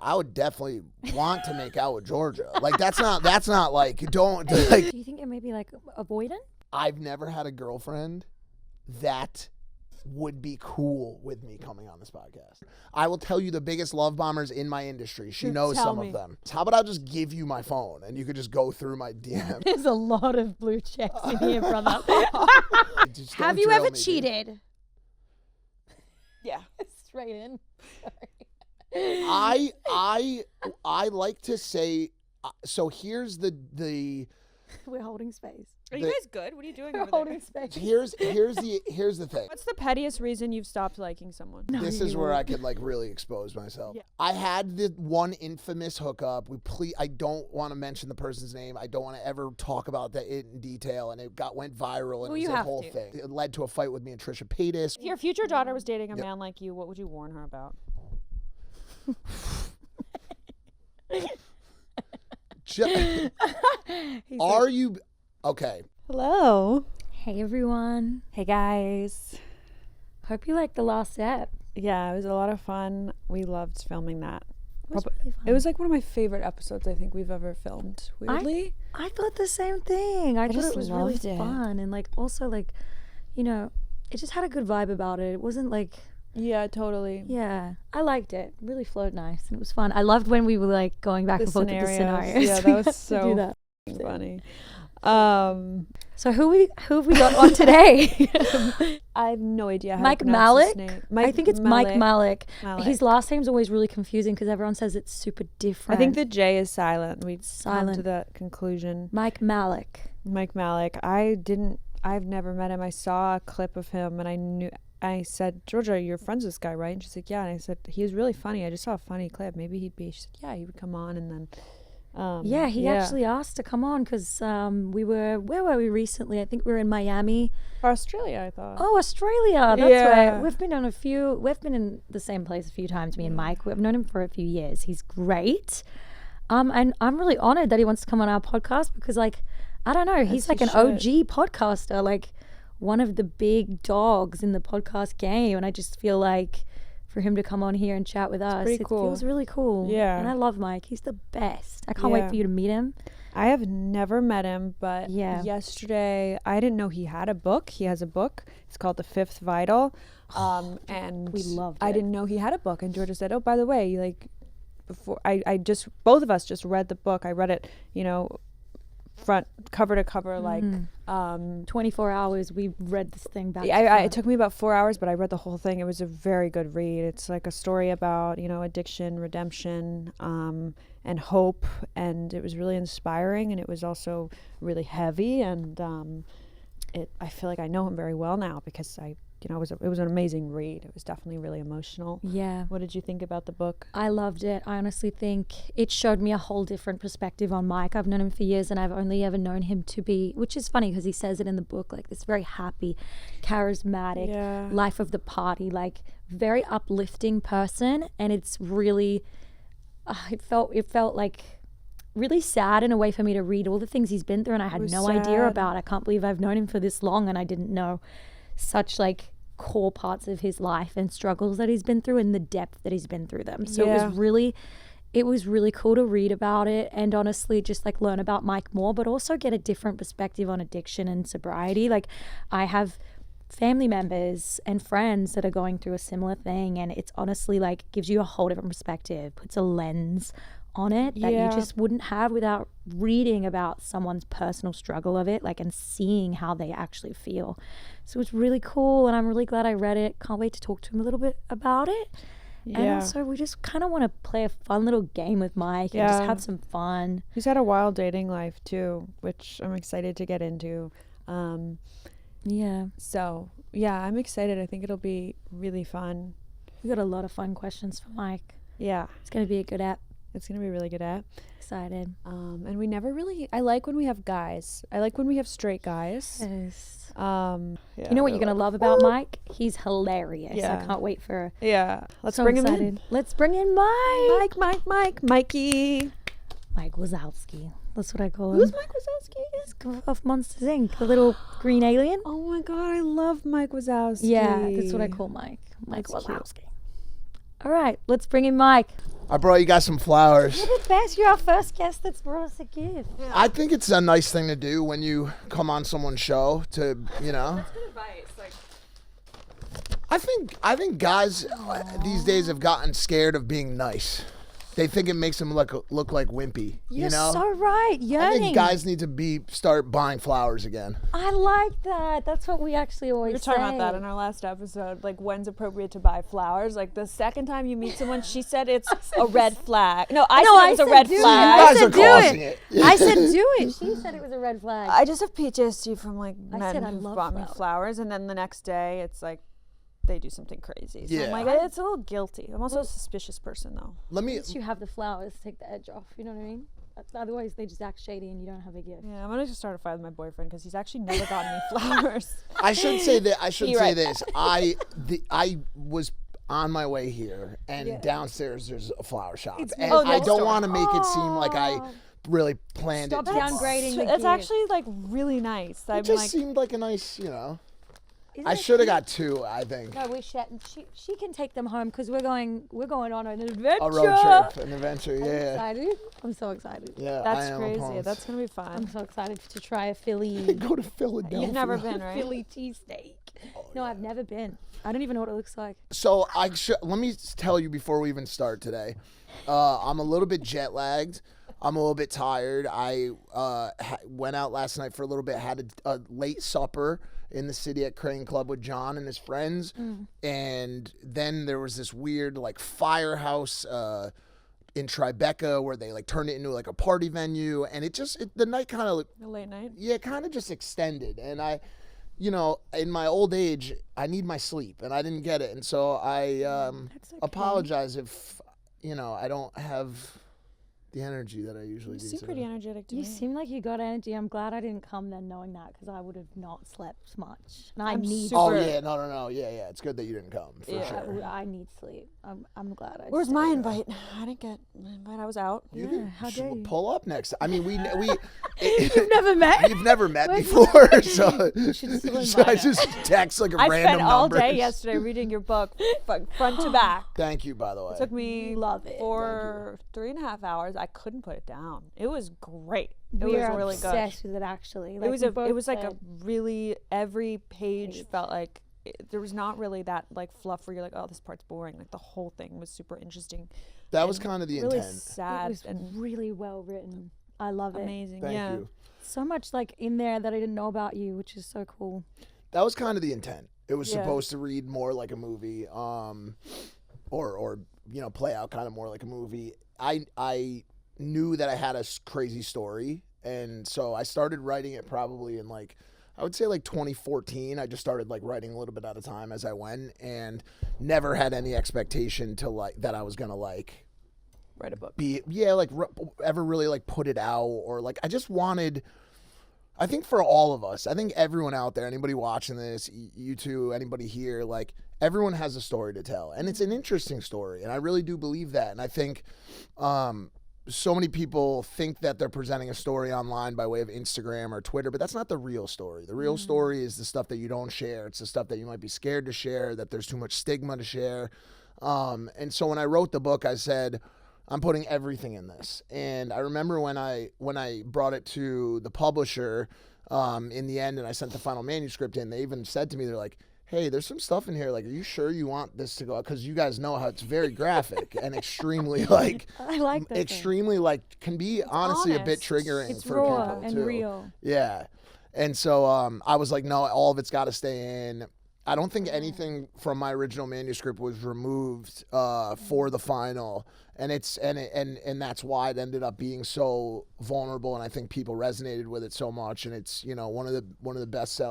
I would definitely want to make out with Georgia. Like that's not like don't like. Do you think it may be like avoidant? I've never had a girlfriend that would be cool with me coming on this podcast. I will tell you the biggest love bombers in my industry. She knows some of them. How about I just give you my phone and you could just go through my DM? There's a lot of blue checks in here, brother. Have you ever cheated? Yeah. Straight in. I like to say, so here's the We're holding space. Are you guys good? What are you doing We're over holding there? space. here's the thing. What's the pettiest reason you've stopped liking someone? This is where I could like really expose myself. Yeah. I had the one infamous hookup. I don't want to mention the person's name. I don't want to ever talk about that in detail. And it went viral and Well, it you was a have whole to. thing. It led to a fight with me and Trisha Paytas. If your future daughter was dating a man like you, what would you warn her about? Are you okay? Hello. Hey, everyone. Hey, guys. Hope you liked the last ep. Yeah, it was a lot of fun. We loved filming that. It was really fun. It was like one of my favorite episodes I think we've ever filmed, weirdly. I thought the same thing. I thought just it was really loved it. fun. And like also like, you know, it just had a good vibe about it. It wasn't like, Yeah, totally. yeah, I liked it. Really flowed nice and it was fun. I loved when we were like going back The and forth with the scenarios. scenarios. Yeah, that We was had to so do that. funny. So who have we got on today? I have no idea how Mike to pronounce his Majlak? name. I think it's Mike Majlak. Majlak. His last name's always really confusing because everyone says it's super I different. think the J is silent. We've come to Silent. that conclusion. Mike Majlak. Mike Majlak. I've never met him. I saw a clip of him and I said, Georgia, you're friends with this guy, right? And she's like, yeah. And I said, he was really funny. I just saw a funny clip. Maybe he'd be. She said, yeah, he would come on. And then, Yeah, he actually asked to come on because where were we recently? I think we were in Miami. Australia, I thought. Oh, Australia. That's Yeah. right. We've been in the same place a few times, me and Mike. We've known him for a few years. He's great. And I'm really honored that he wants to come on our podcast because like, I don't know, he's like an OG podcaster, like one of the big dogs in the podcast game. And I just feel like for him to come on here and chat with us, it cool. feels really cool. Yeah. And I love Mike. He's the best. I can't wait for you to meet him. I have never met him, but yesterday I didn't know he had a book. He has a book. It's called The Fifth Vital. And we loved it. I didn't know he had a book. And Georgia said, oh, by the way, like before both of us just read the book. I read it, front cover to cover, like 24 hours we read this thing back. It took me about 4 hours, but I read the whole thing. It was a very good read. It's like a story about addiction, redemption, and hope, and it was really inspiring, and it was also really heavy, and I feel like I know him very well now because it was an amazing read. It was definitely really emotional. Yeah. What did you think about the book? I loved it. I honestly think it showed me a whole different perspective on Mike. I've known him for years and I've only ever known him to be, which is funny because he says it in the book, like this very happy, charismatic, life of the party, like very uplifting person. And it's really, it felt like really sad in a way for me to read all the things he's been through and I had no idea about. I can't believe I've known him for this long and I didn't know such like core parts of his life and struggles that he's been through and the depth that he's been through them. So it was really cool to read about it and honestly just like learn about Mike more, but also get a different perspective on addiction and sobriety. Like I have family members and friends that are going through a similar thing and it's honestly like gives you a whole different perspective, puts a lens on it that you just wouldn't have without reading about someone's personal struggle of it, like, and seeing how they actually feel. So it's really cool and I'm really glad I read it. Can't wait to talk to him a little bit about it. And also we just kind of want to play a fun little game with Mike and just have some fun. He's had a wild dating life too, which I'm excited to get into. So I'm excited. I think it'll be really fun. We got a lot of fun questions for Mike. Yeah. It's going to be a good app. It's going to be really good at. Excited. And we never really, I like when we have guys. I like when we have straight guys. Yes. You know what you're going to love about Mike? He's hilarious. Yeah. I can't wait for. Yeah. Let's So bring excited. him in. Let's bring in Mike. Mikey. Mike Wazowski. That's what I call him. Who's Mike Wazowski? He's off Monsters Inc. The little green alien. Oh my God, I love Mike Wazowski. Yeah, that's what I call Mike. Mike That's Wazowski. All right, let's bring in Mike. I brought you guys some flowers. You're the best. You're our first guest that's brought us a gift. Yeah. I think it's a nice thing to do when you come on someone's show to, you know. That's good advice. Like, I think guys these days have gotten scared of being nice. They think it makes them look like wimpy. You're you know? so right. I Yearning. think guys need to start buying flowers again. I like that. That's what we actually always we were talking about that in our last episode. Like, when's appropriate to buy flowers? Like, the second time you meet someone, she said it's a red flag. No, I said it was a red You flag. guys are causing it. I said do it. She said it was a red flag. I just have PTSD from like I men said I who love bought me flowers. flowers, and then the next day it's like they do something crazy. So Yeah. I'm like, it's a little guilty. I'm also a suspicious person though. Let me. Once you have the flowers, take the edge off. You know what I mean? Otherwise, they just act shady and you don't have a gift. Yeah, I'm gonna just start a fight with my boyfriend because he's actually never gotten me flowers. I should say that. I should You're say right. this. I was on my way here, and downstairs there's a flower shop, and Oh, I next don't door. want to make it seem like I really planned Stop it. to be downgrading fun. the It's gift. actually like really nice. It I'm just like, seemed like a nice, you know. Isn't I it should have cute? got two. I think No, she can take them home because we're going on an adventure. a road trip, an adventure. I'm Yeah, excited. I'm so excited. yeah. I that's am crazy. pumped. That's gonna be I'm fun. so excited to try a Philly Go to Philadelphia. You've never been, right? Philly cheesesteak. No, I've never been. I don't even know what it looks like. So let me tell you before we even start today. I'm a little bit jet lagged. I'm a little bit tired. I went out last night for a little bit. Had a late supper in the city at Crane Club with John and his friends, and then there was this weird like firehouse in Tribeca where they like turned it into like a party venue, and the night kind of A late night. kind of just extended, and you know, in my old age, I need my sleep, and I didn't get it, and so I apologize if, you know, I don't have the energy that I usually You do. seem today. pretty energetic to You me. seem like you got energy. I'm glad I didn't come then knowing that because I would have not slept much. And I I'm need super- Oh Super. yeah, no, yeah. It's good that you didn't come for Yeah. sure. I need sleep. I'm glad I Where's stayed. my invite? I didn't get an invite. I was out. Yeah, how dare you? Pull up next. I mean, we You've never met? we've never met before, so should still so I invite just text like a I random spent all number. day yesterday reading your book, front to back. Thank you, by the way. It took me Love it. for 3.5 hours. I couldn't put it down. It was great. It We was are really good. obsessed with it actually. It was we it both was like a said- really every page felt like there was not really that like fluff where you're like, oh, this part's boring. Like the whole thing was super interesting. That was and kind of the really intent. It sad was and really well written. I love it. amazing. Thank yeah. you. So much like in there that I didn't know about you, which is so cool. That was kind of the intent. It was Yeah. supposed to read more like a movie, or you know, play out kind of more like a movie. I knew that I had a crazy story, and so I started writing it probably in like, I would say like 2014. I just started like writing a little bit at a time as I went, and never had any expectation to like that I was gonna like Write a book. ever really like put it out, or like I just wanted. I think for all of us, I think everyone out there, anybody watching this, you two, anybody here, like everyone has a story to tell, and it's an interesting story, and I really do believe that. And I think so many people think that they're presenting a story online by way of Instagram or Twitter, but that's not the real story. The real story is the stuff that you don't share. It's the stuff that you might be scared to share, that there's too much stigma to share. And so when I wrote the book, I said, I'm putting everything in this. And I remember when I brought it to the publisher in the end, and I sent the final manuscript in, they even said to me, they're like, hey, there's some stuff in here. Like, are you sure you want this to go out? Because you guys know how it's very graphic and extremely like, I like that. extremely like, can be honestly a bit honest. triggering It's for raw people and too. real. Yeah. And so I was like, no, all of it's got to stay in. I don't think anything from my original manuscript was removed for the final, and and that's why it ended up being so vulnerable, and I think people resonated with it so much, and it's, you know, one of the best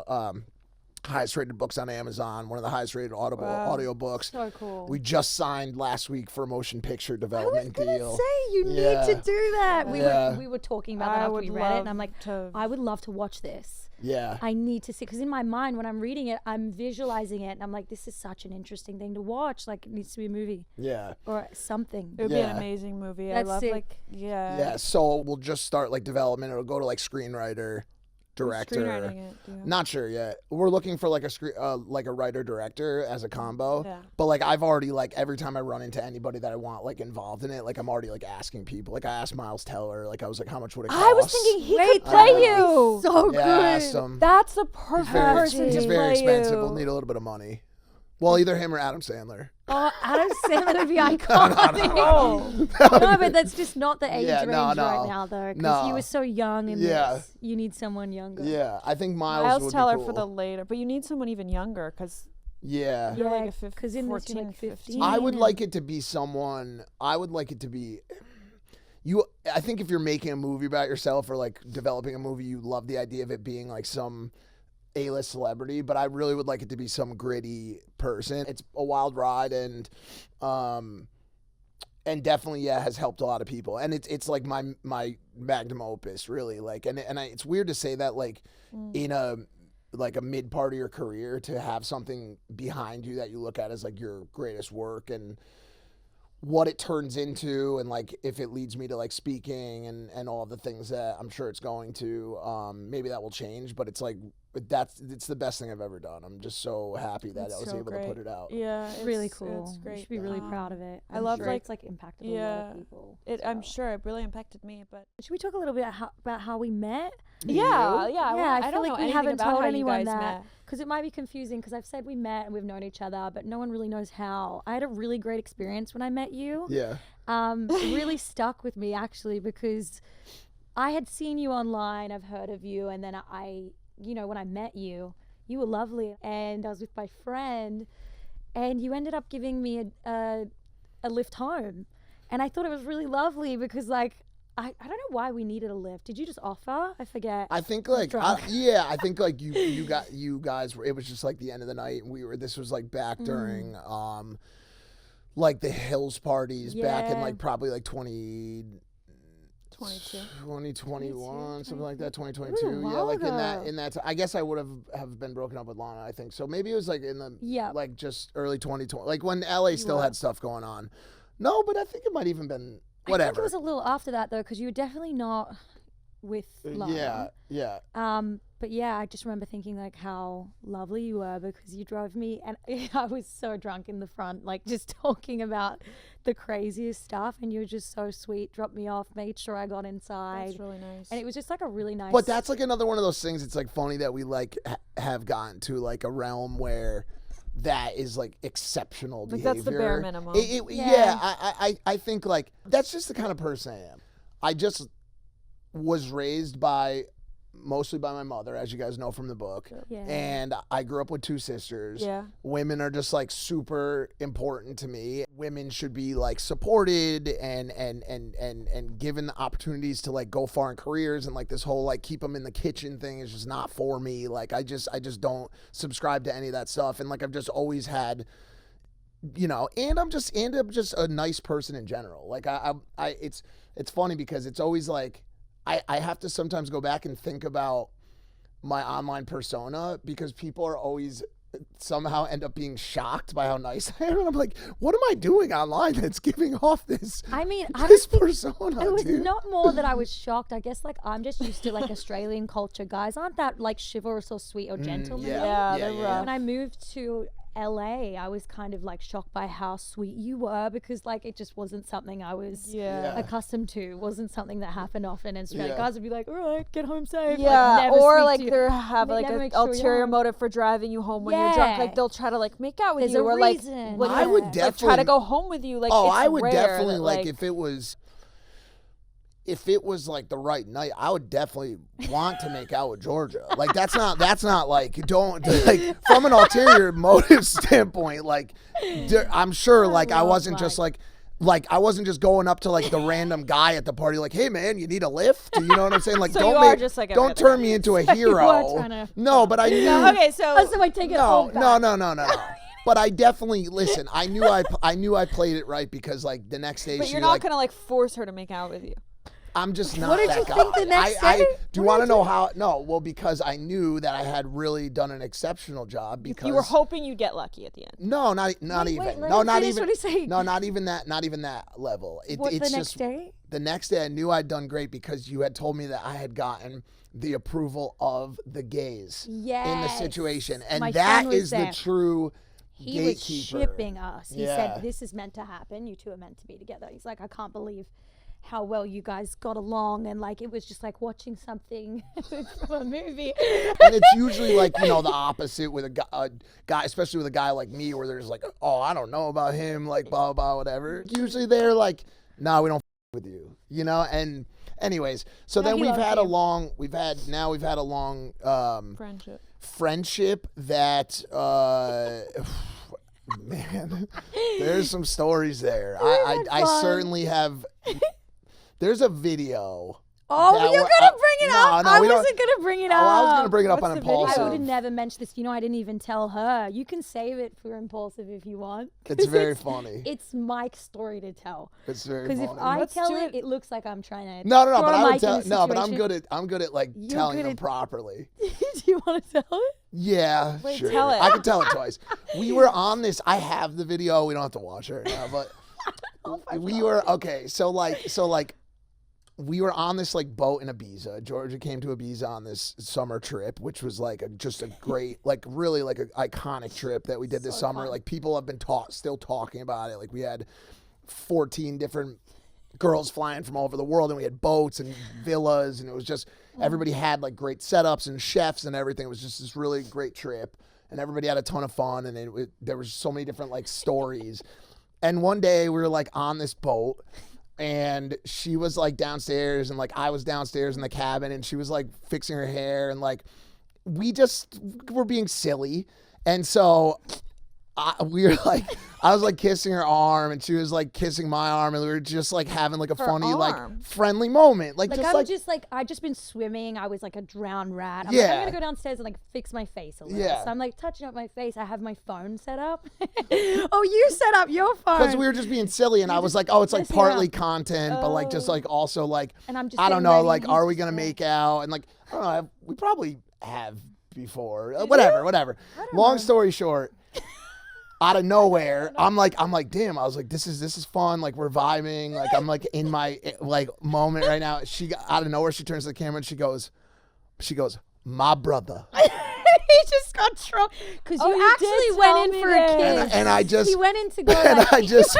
highest rated books on Amazon, one of the highest rated audio books. So cool. We just signed last week for a motion picture development I was gonna deal. say you Yeah. need to do that. Yeah. We were talking about that I after would we read it, and love I'm like, to. I would love to watch this. Yeah. I need to see, because in my mind when I'm reading it, I'm visualizing it, and I'm like, this is such an interesting thing to watch. Like, it needs to be a movie Yeah. or something. It would be an Yeah. amazing movie. That's I love sick. like Yeah, so we'll just start like development. It'll go to like screenwriter, director. Screenwriting it, Not sure yet. We're looking for like a writer director as a combo. Yeah. But like I've already like every time I run into anybody that I want like involved in it, like I'm already like asking people. Like I asked Miles Teller, like I was like, how much would it cost? I was thinking he could play you. So Yeah, I asked good. him. That's the perfect person He's to very play expensive. you. We'll need a little bit of money. Well, either him or Adam Sandler. Oh, Adam Sandler would be iconic. No, but that's just not the age range right now, though. Because he was so young, and you need someone younger. Yeah, I think Miles would Teller be cool. for the later, but you need someone even younger because yeah. you're like a because in this 14, you're like 15. I would like it to be someone. I would like it to be. I think if you're making a movie about yourself or like developing a movie, you love the idea of it being like some A-list celebrity, but I really would like it to be some gritty person. It's a wild ride and definitely has helped a lot of people. And it's like my magnum opus, really. Like it's weird to say that like in a mid part of your career to have something behind you that you look at as like your greatest work and what it turns into, and like if it leads me to like speaking and all the things that I'm sure it's going to, maybe that will change, but it's like it's the best thing I've ever done. I'm just so happy that I was able to put it out. Yeah, It's really cool. It's great. You should be really proud of it. I love sure like it's like impacted a lot of people. I'm sure it really impacted me. But Should we talk a little bit about how we met? yeah. I don't feel know like we anything haven't about told how anyone you guys that met. because it might be confusing. Because I've said we met and we've known each other, but no one really knows how. I had a really great experience when I met you. Yeah. It really stuck with me actually because I had seen you online. I've heard of you, and then when I met you, you were lovely, and I was with my friend, and you ended up giving me a lift home, and I thought it was really lovely because like. I don't know why we needed a lift. Did you just offer? I forget. I think like I think like you guys were. It was just like the end of the night, and this was like back during like the Hills parties back in like probably like 2021, something like that, 2022. Ooh, Yeah, like ago. in that I guess I would have been broken up with Lana, I think. So maybe it was like in the like just early 2020, like when LA still had stuff going on. No, but I think it might even been whatever. I think it was a little after that though, because you were definitely not with Lana. Yeah. But yeah, I just remember thinking like how lovely you were because you drove me, and I was so drunk in the front, like just talking about the craziest stuff, and you were just so sweet. Dropped me off, made sure I got inside. That's really nice. And it was just like a really nice. But that's like another one of those things. It's like funny that we like have gotten to like a realm where that is like exceptional behavior. Like that's the bare minimum. I think like that's just the kind of person I am. I just was raised mostly by my mother, as you guys know from the book. Yeah. And I grew up with two sisters. Yeah. Women are just like super important to me. Women should be like supported and given the opportunities to like go far in careers, and like this whole like keep them in the kitchen thing is just not for me. Like I just don't subscribe to any of that stuff. And like I've just always had, and I'm just a nice person in general. Like it's funny because it's always like I have to sometimes go back and think about my online persona because people are always somehow end up being shocked by how nice I am. And I'm like, what am I doing online that's giving off this this persona, it was dude? not more that I was shocked. I guess like I'm just used to like Australian culture. Guys aren't that like chivalrous or sweet or gentlemanly. They're rough. When I moved to LA, I was kind of like shocked by how sweet you were because like it just wasn't something I was accustomed to. Wasn't something that happened often in Australia. Guys would be like, all right, get home safe. Yeah, like, never or like speak to they you. have They like never an make sure you're ulterior home. motive for driving you home when you're drunk. Like they'll try to like make out with There's you a or like reason. when I would like, definitely try to go home with you. Like it's I would rare definitely that, like if it was like the right night, I would definitely want to make out with Georgia. Like that's not like don't like from an ulterior motive standpoint. Like I'm sure like I wasn't just like I wasn't just going up to like the random guy at the party like, hey man, you need a lift? You know what I'm saying? Like So you are just like every don't other guy. Turn guy. me into a You hero. are trying to- No, but I knew. okay, so I take it all back. No. But I definitely listen. I knew I played it right because like the next day but she you're not like gonna like force her to make out with you. I'm just not What did that you guy. think the next day? Do you want to know how? No, well, because I knew that I had really done an exceptional job. Because You were hoping you'd get lucky at the end. No, not even. wait, let No, him not finish even. what he's saying. No, not even that. Not even that level. What, it's the next just day? the next day. I knew I'd done great because you had told me that I had gotten the approval of the gays in the Yes. situation, and My that friend was is there. the true He was gatekeeper. shipping us. He Yeah. said, this is meant to happen. You two are meant to be together. He's like, I can't believe how well you guys got along. And like, it was just like watching something from a movie. And it's usually like, the opposite with a guy, especially with a guy like me, where there's like, oh, I don't know about him, like blah, blah, whatever. Usually they're like, no, we don't with you, and anyways, so then we've had a long friendship that, man, there's some stories there. I certainly have, there's a video. Oh, you're going to bring it up? No, I wasn't going to bring it up. I was going to bring it up What's on the video? Impulsive. I would have never mentioned this. I didn't even tell her. You can save it for Impulsive if you want. It's very funny. It's Mike's story to tell. It's very Because funny. if I Let's tell do it, it. it looks like I'm trying to No, throw but I Mike would tell. in a No, but situation. I'm good at like You're telling good them at- properly. Do you want to tell it? Yeah, Wait, sure. tell it. I can tell it twice. We were on this. I have the video. We don't have to watch it right now, but we were okay. So like, we were on this like boat in Ibiza. Georgia came to Ibiza on this summer trip, which was like just a great, like really like an iconic trip that we did this summer. fun. Like people have been still talking about it. Like we had 14 different girls flying from all over the world, and we had boats and villas, and it was just everybody had like great setups and chefs and everything. It was just this really great trip, and everybody had a ton of fun, and there was so many different like stories. And one day we were like on this boat, and she was like downstairs, and like I was downstairs in the cabin, and she was like fixing her hair, and like we just were being silly, and so we were like, I was like kissing her arm, and she was like kissing my arm, and we were just like having like a funny arm. like friendly moment, like just I'm like just like, I'd just been swimming. I was like a drowned rat. I'm Yeah. like, I'm going to go downstairs and like fix my face a little. Yeah. So I'm like touching up my face. I have my phone set up. Oh, you set up your phone. because we were just being silly, and I was like, oh, it's like messing partly around. content, but like just like also like And I'm just I don't getting know, ready, like and are he's we just gonna there. make out, and like I don't know, we probably have before, whatever. Long story short. Out of nowhere, I'm like, damn. I was like, this is fun. Like we're vibing. Like I'm like in my like moment right now. She got, out of nowhere, she turns to the camera and she goes, my brother. He just got drunk because Oh, you you actually did went tell in me for a this. kiss. And I just He went in to go. and like, I just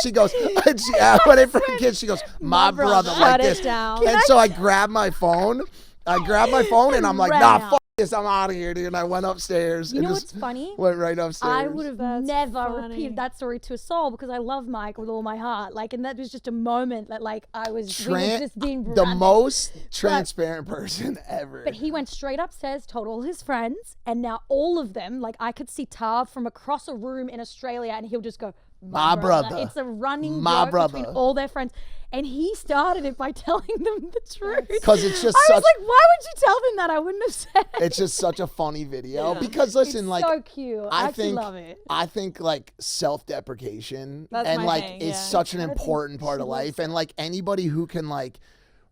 she goes, and I went in for a kiss. She goes, my brother, Shut like it this. down. And so I grabbed my phone. And I'm like, ran nah, out. fuck this. I'm out of here, dude. And I went upstairs. You and know just what's funny? went right upstairs. I would have That's never funny. repeated that story to a soul because I love Mike with all my heart. Like, and that was just a moment that, like, we were just being the branded. most transparent person ever. But he went straight upstairs, told all his friends, and now all of them, like, I could see Tav from across a room in Australia, and he'll just go, My brother. It's a running My joke brother. between all their friends. And he started it by telling them the truth. Because it's just I such. was like, why would you tell them that? I wouldn't have said it. It's just such a funny video. Because listen, It's like so cute. I actually think love it. I think like self-deprecation That's and my like thing, is yeah. such an important part of life, and like anybody who can like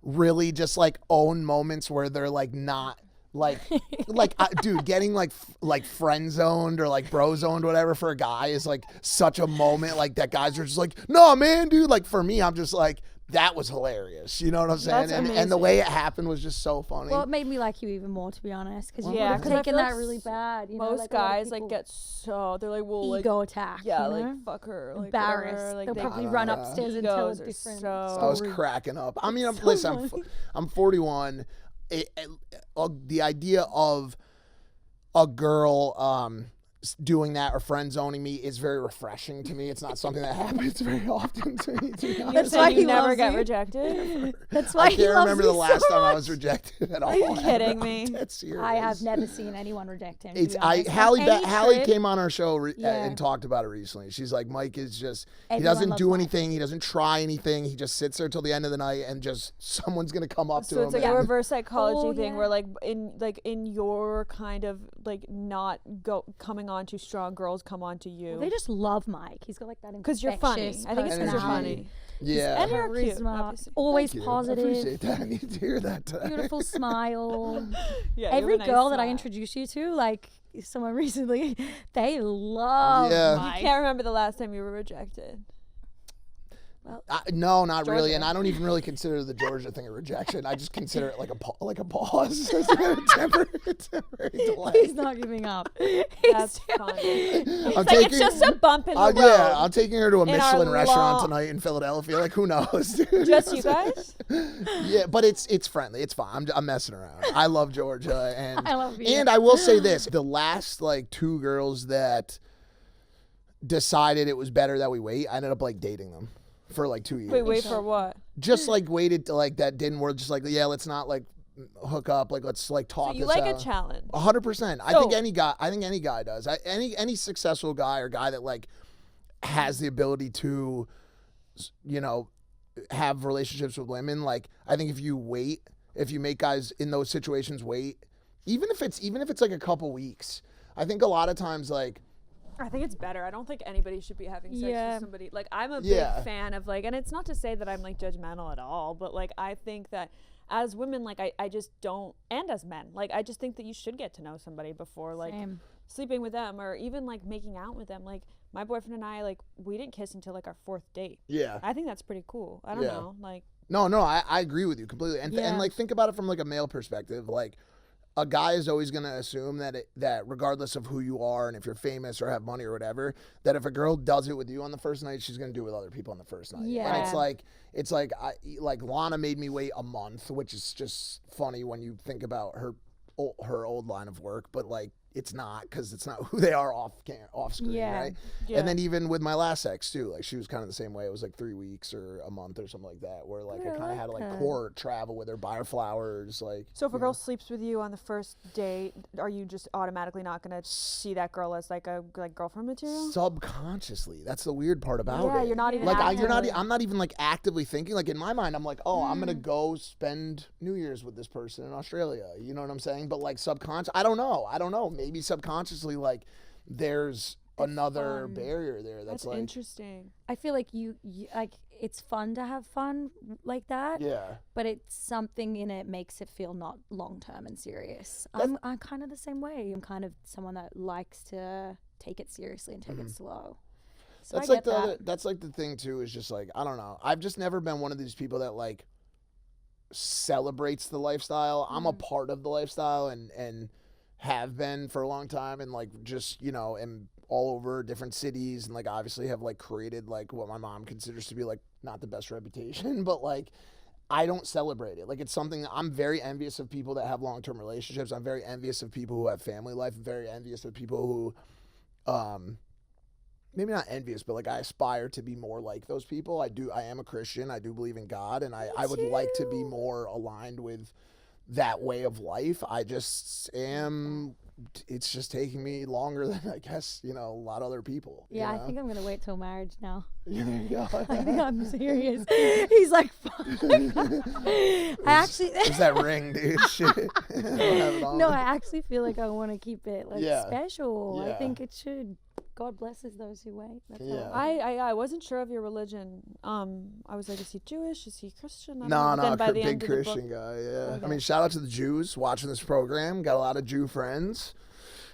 really just like own moments where they're like not like dude, getting like friend zoned or like bro zoned whatever for a guy is like such a moment, like that guys are just like, no man, dude. Like for me, I'm just like, that was hilarious. You know what I'm saying? That's And the way it happened was just so funny. Well, it made me like you even more, to be honest, because you Yeah, would 'cause have I taken feel that like really bad. You know, Most like a lot of guys like people get so they're like, well, like ego attack. yeah, you like know? fuck her, like Embarrassed. whatever, like They'll they probably I run know. upstairs and tell a Egos are different so- I was story. cracking up. I mean, So listen, funny. I'm 41. The idea of a girl doing that or friend zoning me is very refreshing to me. It's not something that happens very often to me. To be You're honest. why saying he you never loves get you. rejected? That's why I he can't loves remember me the last so time I much. was rejected at all. Are you kidding I'm me? dead serious. I have never seen anyone reject him. to It's be honest. On Hallie any Hallie trip- came on our show Yeah. and talked about it recently. She's like, Mike is just he Everyone doesn't loves do Mike. anything. He doesn't try anything. He just sits there till the end of the night, and just someone's gonna come up to So him. it's like and- a reverse psychology Oh, thing yeah. where like in your kind of like not coming on too strong, girls come on to you. They just love Mike. He's got like that 'Cause you're funny. infectious I think it's 'cause you're personality. funny. Yeah. And you're cute, Charisma, obviously. always Thank you. positive. I appreciate that. I need to hear that today. Beautiful smile. Yeah, you have Every a nice girl that I smile. introduced you to, like someone recently, they love Yeah. I Mike. can't remember the last time you were rejected. No, not really, Georgia. and I don't even really consider the Georgia thing a rejection. I just consider it like a pause. It's a temporary delay. He's not giving up. That's funny. I'm It's just a bump in the road. Yeah, I'm taking her to a In our Michelin restaurant law- tonight in Philadelphia. Like, who knows, dude? Just you guys? Yeah, but it's friendly. It's fine. I'm messing around. I love Georgia, and I love you. And I will say this: the last like 2 girls that decided it was better that we wait, I ended up like dating them for like 2 years. Wait for what? Just like waited to like that didn't work. Just like, yeah, let's not like hook up. Like, let's like talk. So you this like out. a challenge. 100%. I So- think any guy does. Any successful guy or guy that like has the ability to, you know, have relationships with women. Like, I think if you make guys in those situations wait, even if it's like a couple weeks, I think a lot of times like. I think it's better. I don't think anybody should be having sex Yeah. with somebody. Like, I'm a Yeah. big fan of, like, and it's not to say that I'm, like, judgmental at all, but, like, I think that as women, like, I just don't, and as men, like, I just think that you should get to know somebody before, like, Same. sleeping with them or even, like, making out with them. Like, my boyfriend and I, like, we didn't kiss until, like, our 4th date. Yeah. I think that's pretty cool. I don't Yeah. know. Like, No, I agree with you completely. And Yeah. like think about it from like a male perspective. Like a guy is always going to assume that regardless of who you are and if you're famous or have money or whatever, that if a girl does it with you on the first night, she's going to do it with other people on the first night. Yeah. And it's like Lana made me wait a month, which is just funny when you think about her old line of work, but like it's not, because it's not who they are off screen, Yeah. right? Yeah. And then even with my last ex too, like she was kind of the same way. It was like 3 weeks or a month or something like that, where like I kind of had to like court, travel with her, buy her flowers, like. so if a you girl know. sleeps with you on the first date, are you just automatically not going to see that girl as, like, a girlfriend material? Subconsciously, that's the weird part about Yeah, it. you're not even like actively- I'm not even like actively thinking. Like in my mind, I'm like, oh, I'm gonna go spend New Year's with this person in Australia. You know what I'm saying? But like subconscious, I don't know. Maybe subconsciously, like there's another fun. barrier there. That's like, interesting. I feel like you like it's fun to have fun like that, yeah. but it's something in it makes it feel not long term and serious. I'm kind of the same way. I'm kind of someone that likes to take it seriously and take it slow. So That's I like get that's like the thing too, is just like, I don't know. I've just never been one of these people that like celebrates the lifestyle. I'm a part of the lifestyle and have been for a long time, and like just, you know, am all over different cities, and like obviously have like created like what my mom considers to be like not the best reputation, but like I don't celebrate it. Like it's something I'm very envious of people that have long-term relationships. I'm very envious of people who have family life. I'm very envious of people who maybe not envious, but like I aspire to be more like those people. I am a Christian. I do believe in God, and I would like to be more aligned with that way of life. I just am. It's just taking me longer than I guess, you know, a lot of other people. Yeah, you know? I think I'm gonna wait till marriage now. There you go. I think I'm serious. He's like, fuck. I actually. It's that ring, dude. Shit. I don't have it on. No, I actually feel like I want to keep it like Yeah. special. Yeah. I think it should. God blesses those who wait. That's Yeah. all. I wasn't sure of your religion. I was like, is he Jewish? Is he Christian? I don't No, know. Then by the big end of the book- Christian guy. Yeah. Okay. I mean, shout out to the Jews watching this program. Got a lot of Jew friends.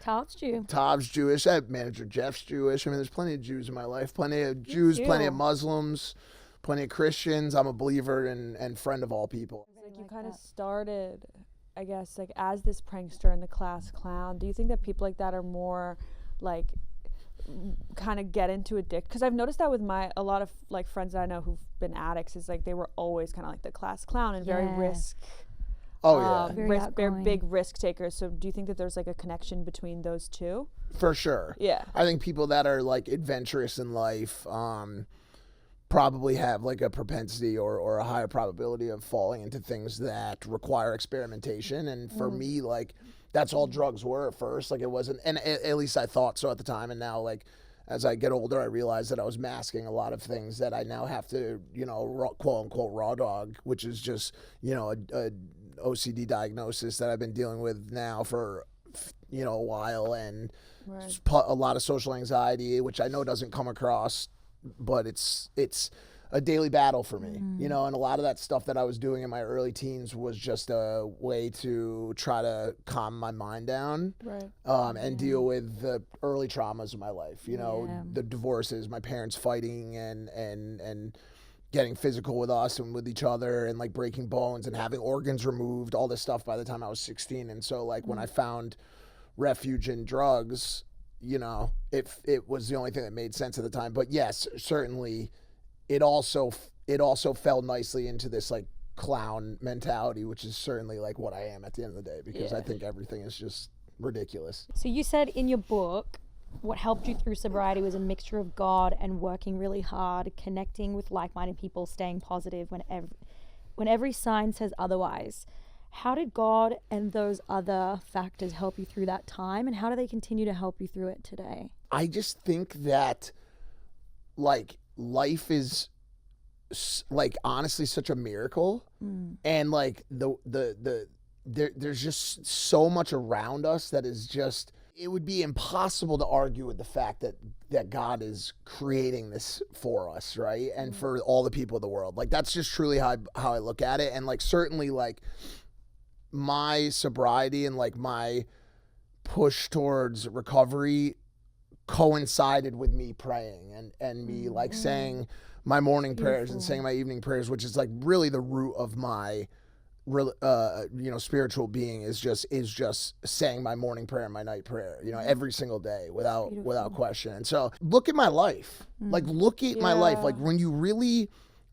Todd's Jew. Todd's Jewish. I have manager Jeff's Jewish. I mean, there's plenty of Jews in my life. Plenty of Jews, plenty of too. Muslims, plenty of Christians. I'm a believer and friend of all people. Like, you kind of started, I guess, like as this prankster and the class clown. Do you think that people like that are more like kind of get into addict? Because I've noticed that with a lot of like friends that I know who've been addicts, is like they were always kind of like the class clown and very Yeah. risk. Oh, yeah. Very They're outgoing. big risk takers. So do you think that there's like a connection between those two? For sure. Yeah. I think people that are like adventurous in life probably have like a propensity or a higher probability of falling into things that require experimentation. And for me, like that's all drugs were at first. Like it wasn't, and at least I thought so at the time. And now, like as I get older, I realize that I was masking a lot of things that I now have to, you know, quote unquote raw dog, which is just, you know, a OCD diagnosis that I've been dealing with now for, you know, a while, and a lot of social anxiety, which I know doesn't come across, but it's a daily battle for me, you know, and a lot of that stuff that I was doing in my early teens was just a way to try to calm my mind down, and deal with the early traumas of my life, you know, the divorces, my parents fighting and getting physical with us and with each other and like breaking bones and having organs removed, all this stuff by the time I was 16. And so like when I found refuge in drugs, you know, it was the only thing that made sense at the time. But yes, certainly it also fell nicely into this like clown mentality, which is certainly like what I am at the end of the day, because I think everything is just ridiculous. So you said in your book, what helped you through sobriety was a mixture of God and working really hard, connecting with like-minded people, staying positive when every sign says otherwise. How did God and those other factors help you through that time, and how do they continue to help you through it today? I just think that like life is like honestly such a miracle, and like there's just so much around us that is just, it would be impossible to argue with the fact that God is creating this for us, right? And for all the people of the world. Like that's just truly how I look at it. And like certainly like my sobriety and like my push towards recovery coincided with me praying and me like saying my morning prayers and saying my evening prayers, which is like really the root of my spiritual being is just saying my morning prayer and my night prayer, you know, every single day without question. And so look at my life, like look at my life, like when you really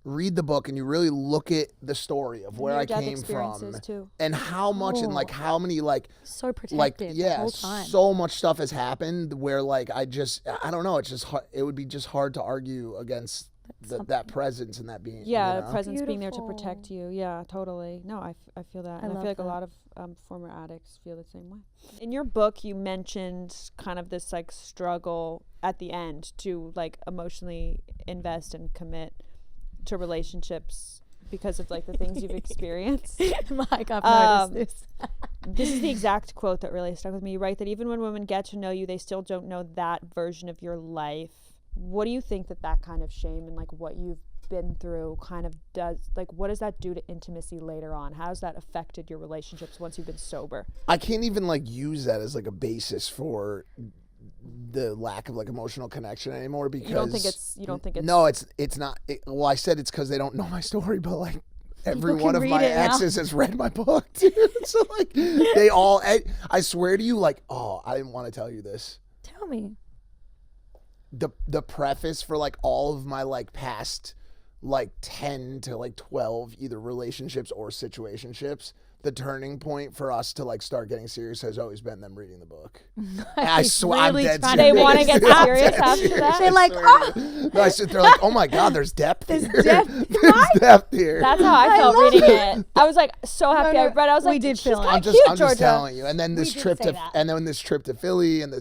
read the book and you really look at the story of where I came from and how much and like how many like so protected like the whole time. So much stuff has happened where like I don't know, it's just hard, it would be just hard to argue against that presence and that being, yeah, you know? Presence being there to protect you. Yeah, totally. No, I feel that. And I feel like a lot of former addicts feel the same way. In your book, you mentioned kind of this like struggle at the end to like emotionally invest and commit to relationships because of like the things you've experienced. Mike, I've noticed this. This is the exact quote that really stuck with me. You write that even when women get to know you, they still don't know that version of your life. What do you think that kind of shame and like what you've been through kind of does, like what does that do to intimacy later on? How has that affected your relationships once you've been sober? I can't even like use that as like a basis for the lack of like emotional connection anymore, because you don't think it's no, it's not. Well, I said it's because they don't know my story, but like every one of my exes has read my book, dude. So like they all, I swear to you, like, oh, I didn't want to tell you this. Tell me. The preface for like all of my like past like 10 to like 12 either relationships or situationships, the turning point for us to like start getting serious has always been them reading the book. I swear, really I'm dead serious. They want to get serious after that. They're like, oh. No, they're like, oh my God, there's depth here. There's depth here. That's how I felt reading it. I was like so happy I read it. I was like, did she's feel kind it. of cute, I'm Georgia. just telling you. And then this We trip did say to that. and then this trip to Philly and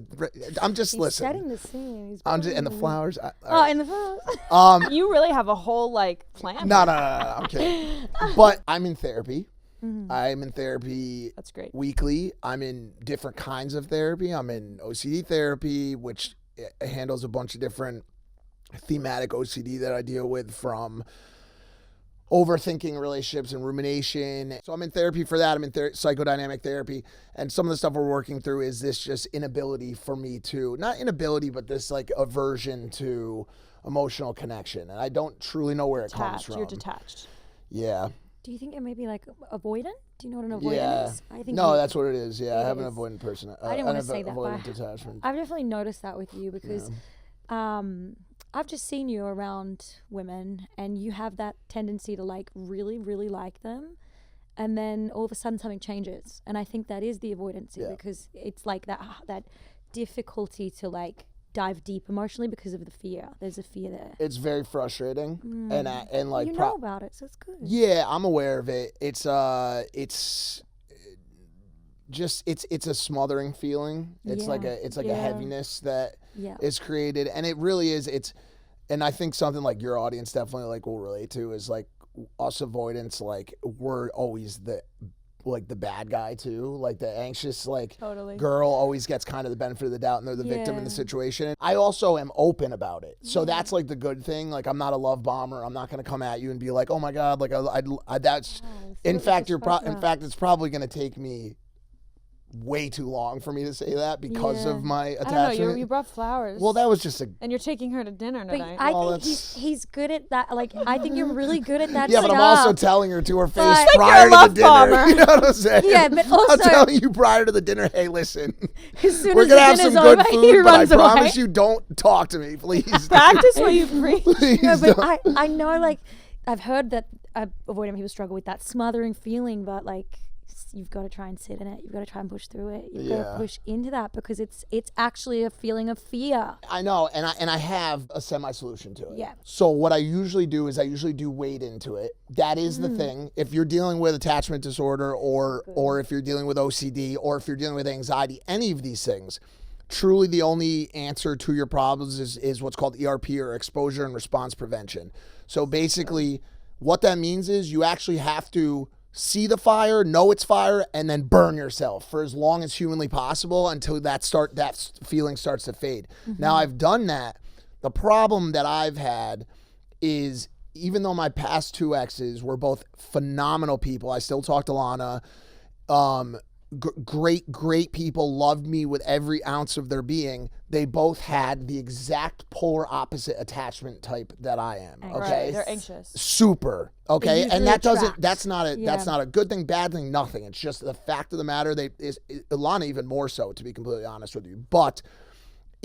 I'm just He's listening. setting the scene. He's And the flowers. and the flowers. You really have a whole like plan. No, I'm kidding. But I'm in therapy. I'm in therapy. That's great. Weekly. I'm in different kinds of therapy. I'm in OCD therapy, which handles a bunch of different thematic OCD that I deal with, from overthinking relationships and rumination. So I'm in therapy for that. I'm in psychodynamic therapy. And some of the stuff we're working through is this just inability for me to, not inability, but this like aversion to emotional connection. And I don't truly know where it comes from. You're detached. Yeah. Do you think it may be like avoidant? Do you know what an avoidant is? I think that's what it is. Yeah, I have an is. avoidant person. I didn't want to say that, avoidant but detachment. I've definitely noticed that with you because I've just seen you around women and you have that tendency to like really, really like them. And then all of a sudden something changes. And I think that is the avoidancy because it's like that difficulty to like dive deep emotionally because of the fear. There's a fear there. It's very frustrating, and like you know about it, so it's good. Yeah, I'm aware of it. It's just it's a smothering feeling. It's like a heaviness that is created, and it really is. And I think something like your audience definitely like will relate to is like us avoidants. Like we're always like the bad guy too, like the anxious Totally. girl always gets kind of the benefit of the doubt and they're the victim in the situation. I also am open about it, so that's like the good thing. Like I'm not a love bomber. I'm not gonna come at you and be like, oh my god, like that's. In fact, it's probably gonna take me way too long for me to say that because of my attachment. I don't know, you brought flowers. Well, that was just and you're taking her to dinner tonight. I think he's good at that. Like, I think you're really good at that. Yeah, stuff. but I'm also telling her to her face But prior to the dinner. You know what I'm saying? Yeah, but also I'm telling you prior to the dinner, hey, listen, as soon we're as gonna the have some dinner's good over, he food, but I runs away. promise you, don't talk to me, please. Practice what you preach. No, but don't. I know, like, I've heard that avoidant people struggle with that smothering feeling, but like, you've got to try and sit in it. You've got to try and push through it. You've got to push into that because it's actually a feeling of fear. I know, and I have a semi-solution to it. Yeah. So what I usually do is I usually do wade into it. That is the thing. If you're dealing with attachment disorder or if you're dealing with OCD or if you're dealing with anxiety, any of these things, truly the only answer to your problems is what's called ERP or exposure and response prevention. So basically what that means is you actually have to see the fire, know it's fire, and then burn yourself for as long as humanly possible until that feeling starts to fade. Now I've done that. The problem that I've had is even though my past two exes were both phenomenal people, I still talk to Lana, great people, loved me with every ounce of their being. They both had the exact polar opposite attachment type that I am. Okay, Right, they're anxious. Super. Okay, and usually that's not a good thing, bad thing, nothing. It's just the fact of the matter. Lana even more so, to be completely honest with you. But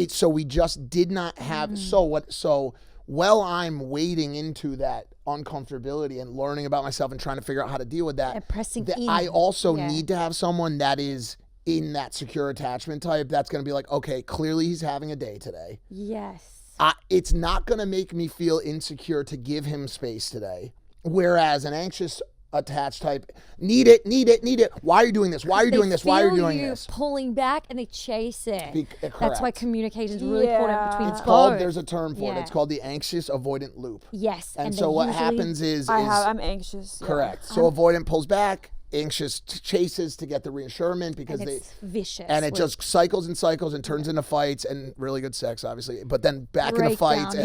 so we just did not have so while I'm wading into that uncomfortability and learning about myself and trying to figure out how to deal with that, And pressing in. I also need to have someone that is in that secure attachment type that's going to be like, okay, clearly he's having a day today. Yes. It's not going to make me feel insecure to give him space today. Whereas an anxious attached type, need it. Why are you doing this? Why are you doing this? Why are you doing this? Pulling back and they chase it. That's why Correct. communication is really important between It's both. called, there's a term for it. Yeah. It's called the anxious avoidant loop. Yes. And they so what usually- happens is I'm anxious. Yeah. correct. So avoidant pulls back, anxious chases to get the reassurance because and it's vicious. and it just cycles and cycles and turns into fights and really good sex, obviously, but then back into fights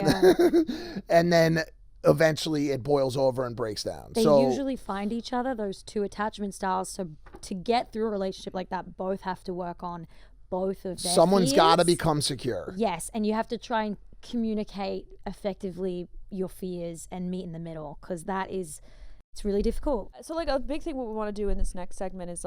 and then eventually it boils over and breaks down. They so usually find each other, those two attachment styles. So to get through a relationship like that, both have to work on both of their someone's got to fears. become secure. Yes, and you have to try and communicate effectively your fears and meet in the middle because it's really difficult. So like a big thing what we want to do in this next segment is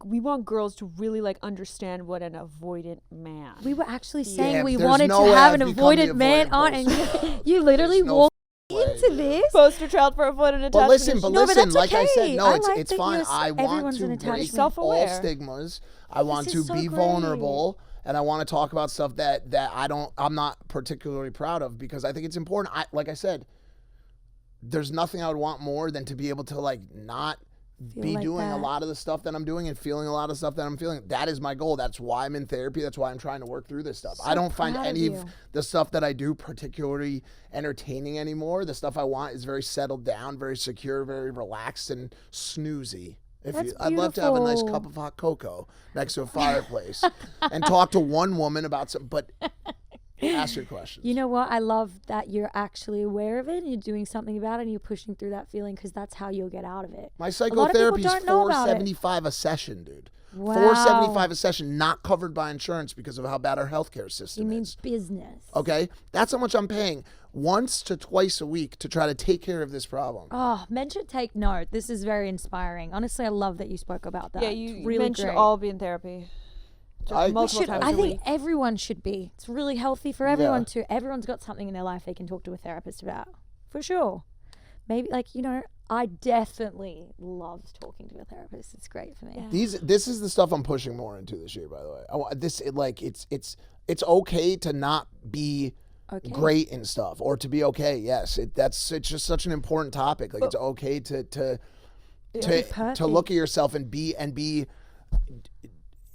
we want girls to really understand what an avoidant man. We were actually saying we there's wanted no to way have I've an become the avoidant man avoidant on, and person. you literally There's no walked way. into this. Poster child for avoidant attachment. But listen, No, but that's like I said, okay. no, I it's like it's that fine. you're I want everyone's to an break attachment. all Self-aware. stigmas. I want This to is so be great. vulnerable, and I want to talk about stuff that I'm not particularly proud of because I think it's important. Like I said, there's nothing I would want more than to be able to not be like doing a that. lot of the stuff that I'm doing and feeling a lot of stuff that I'm feeling. That is my goal. That's why I'm in therapy. That's why I'm trying to work through this stuff. I don't find proud of any of you. the stuff that I do particularly entertaining anymore. The stuff I want is very settled down, very secure, very relaxed and snoozy. I'd love to have a nice beautiful. cup of hot cocoa next to a fireplace and talk to one woman about but ask your questions. You know what? I love that you're actually aware of it and you're doing something about it and you're pushing through that feeling because that's how you'll get out of it. My lot of people psychotherapy is don't know about it. $475 a session, dude. Wow. $475 a session, not covered by insurance because of how bad our healthcare system You mean is. business. Okay? That's how much I'm paying once to twice a week to try to take care of this problem. Oh, men should take note. This is very inspiring. Honestly, I love that you spoke about that. Yeah, It's you really men should great. all be in therapy. Multiple times I a think week. everyone should be. It's really healthy for everyone to. Everyone's got something in their life they can talk to a therapist about. For sure. Maybe I definitely love talking to a therapist. It's great for me. Yeah. This is the stuff I'm pushing more into this year, by the way. I want it's okay to not be Okay. great and stuff, or to be okay. Yes, it's just such an important topic. Like it's okay to look at yourself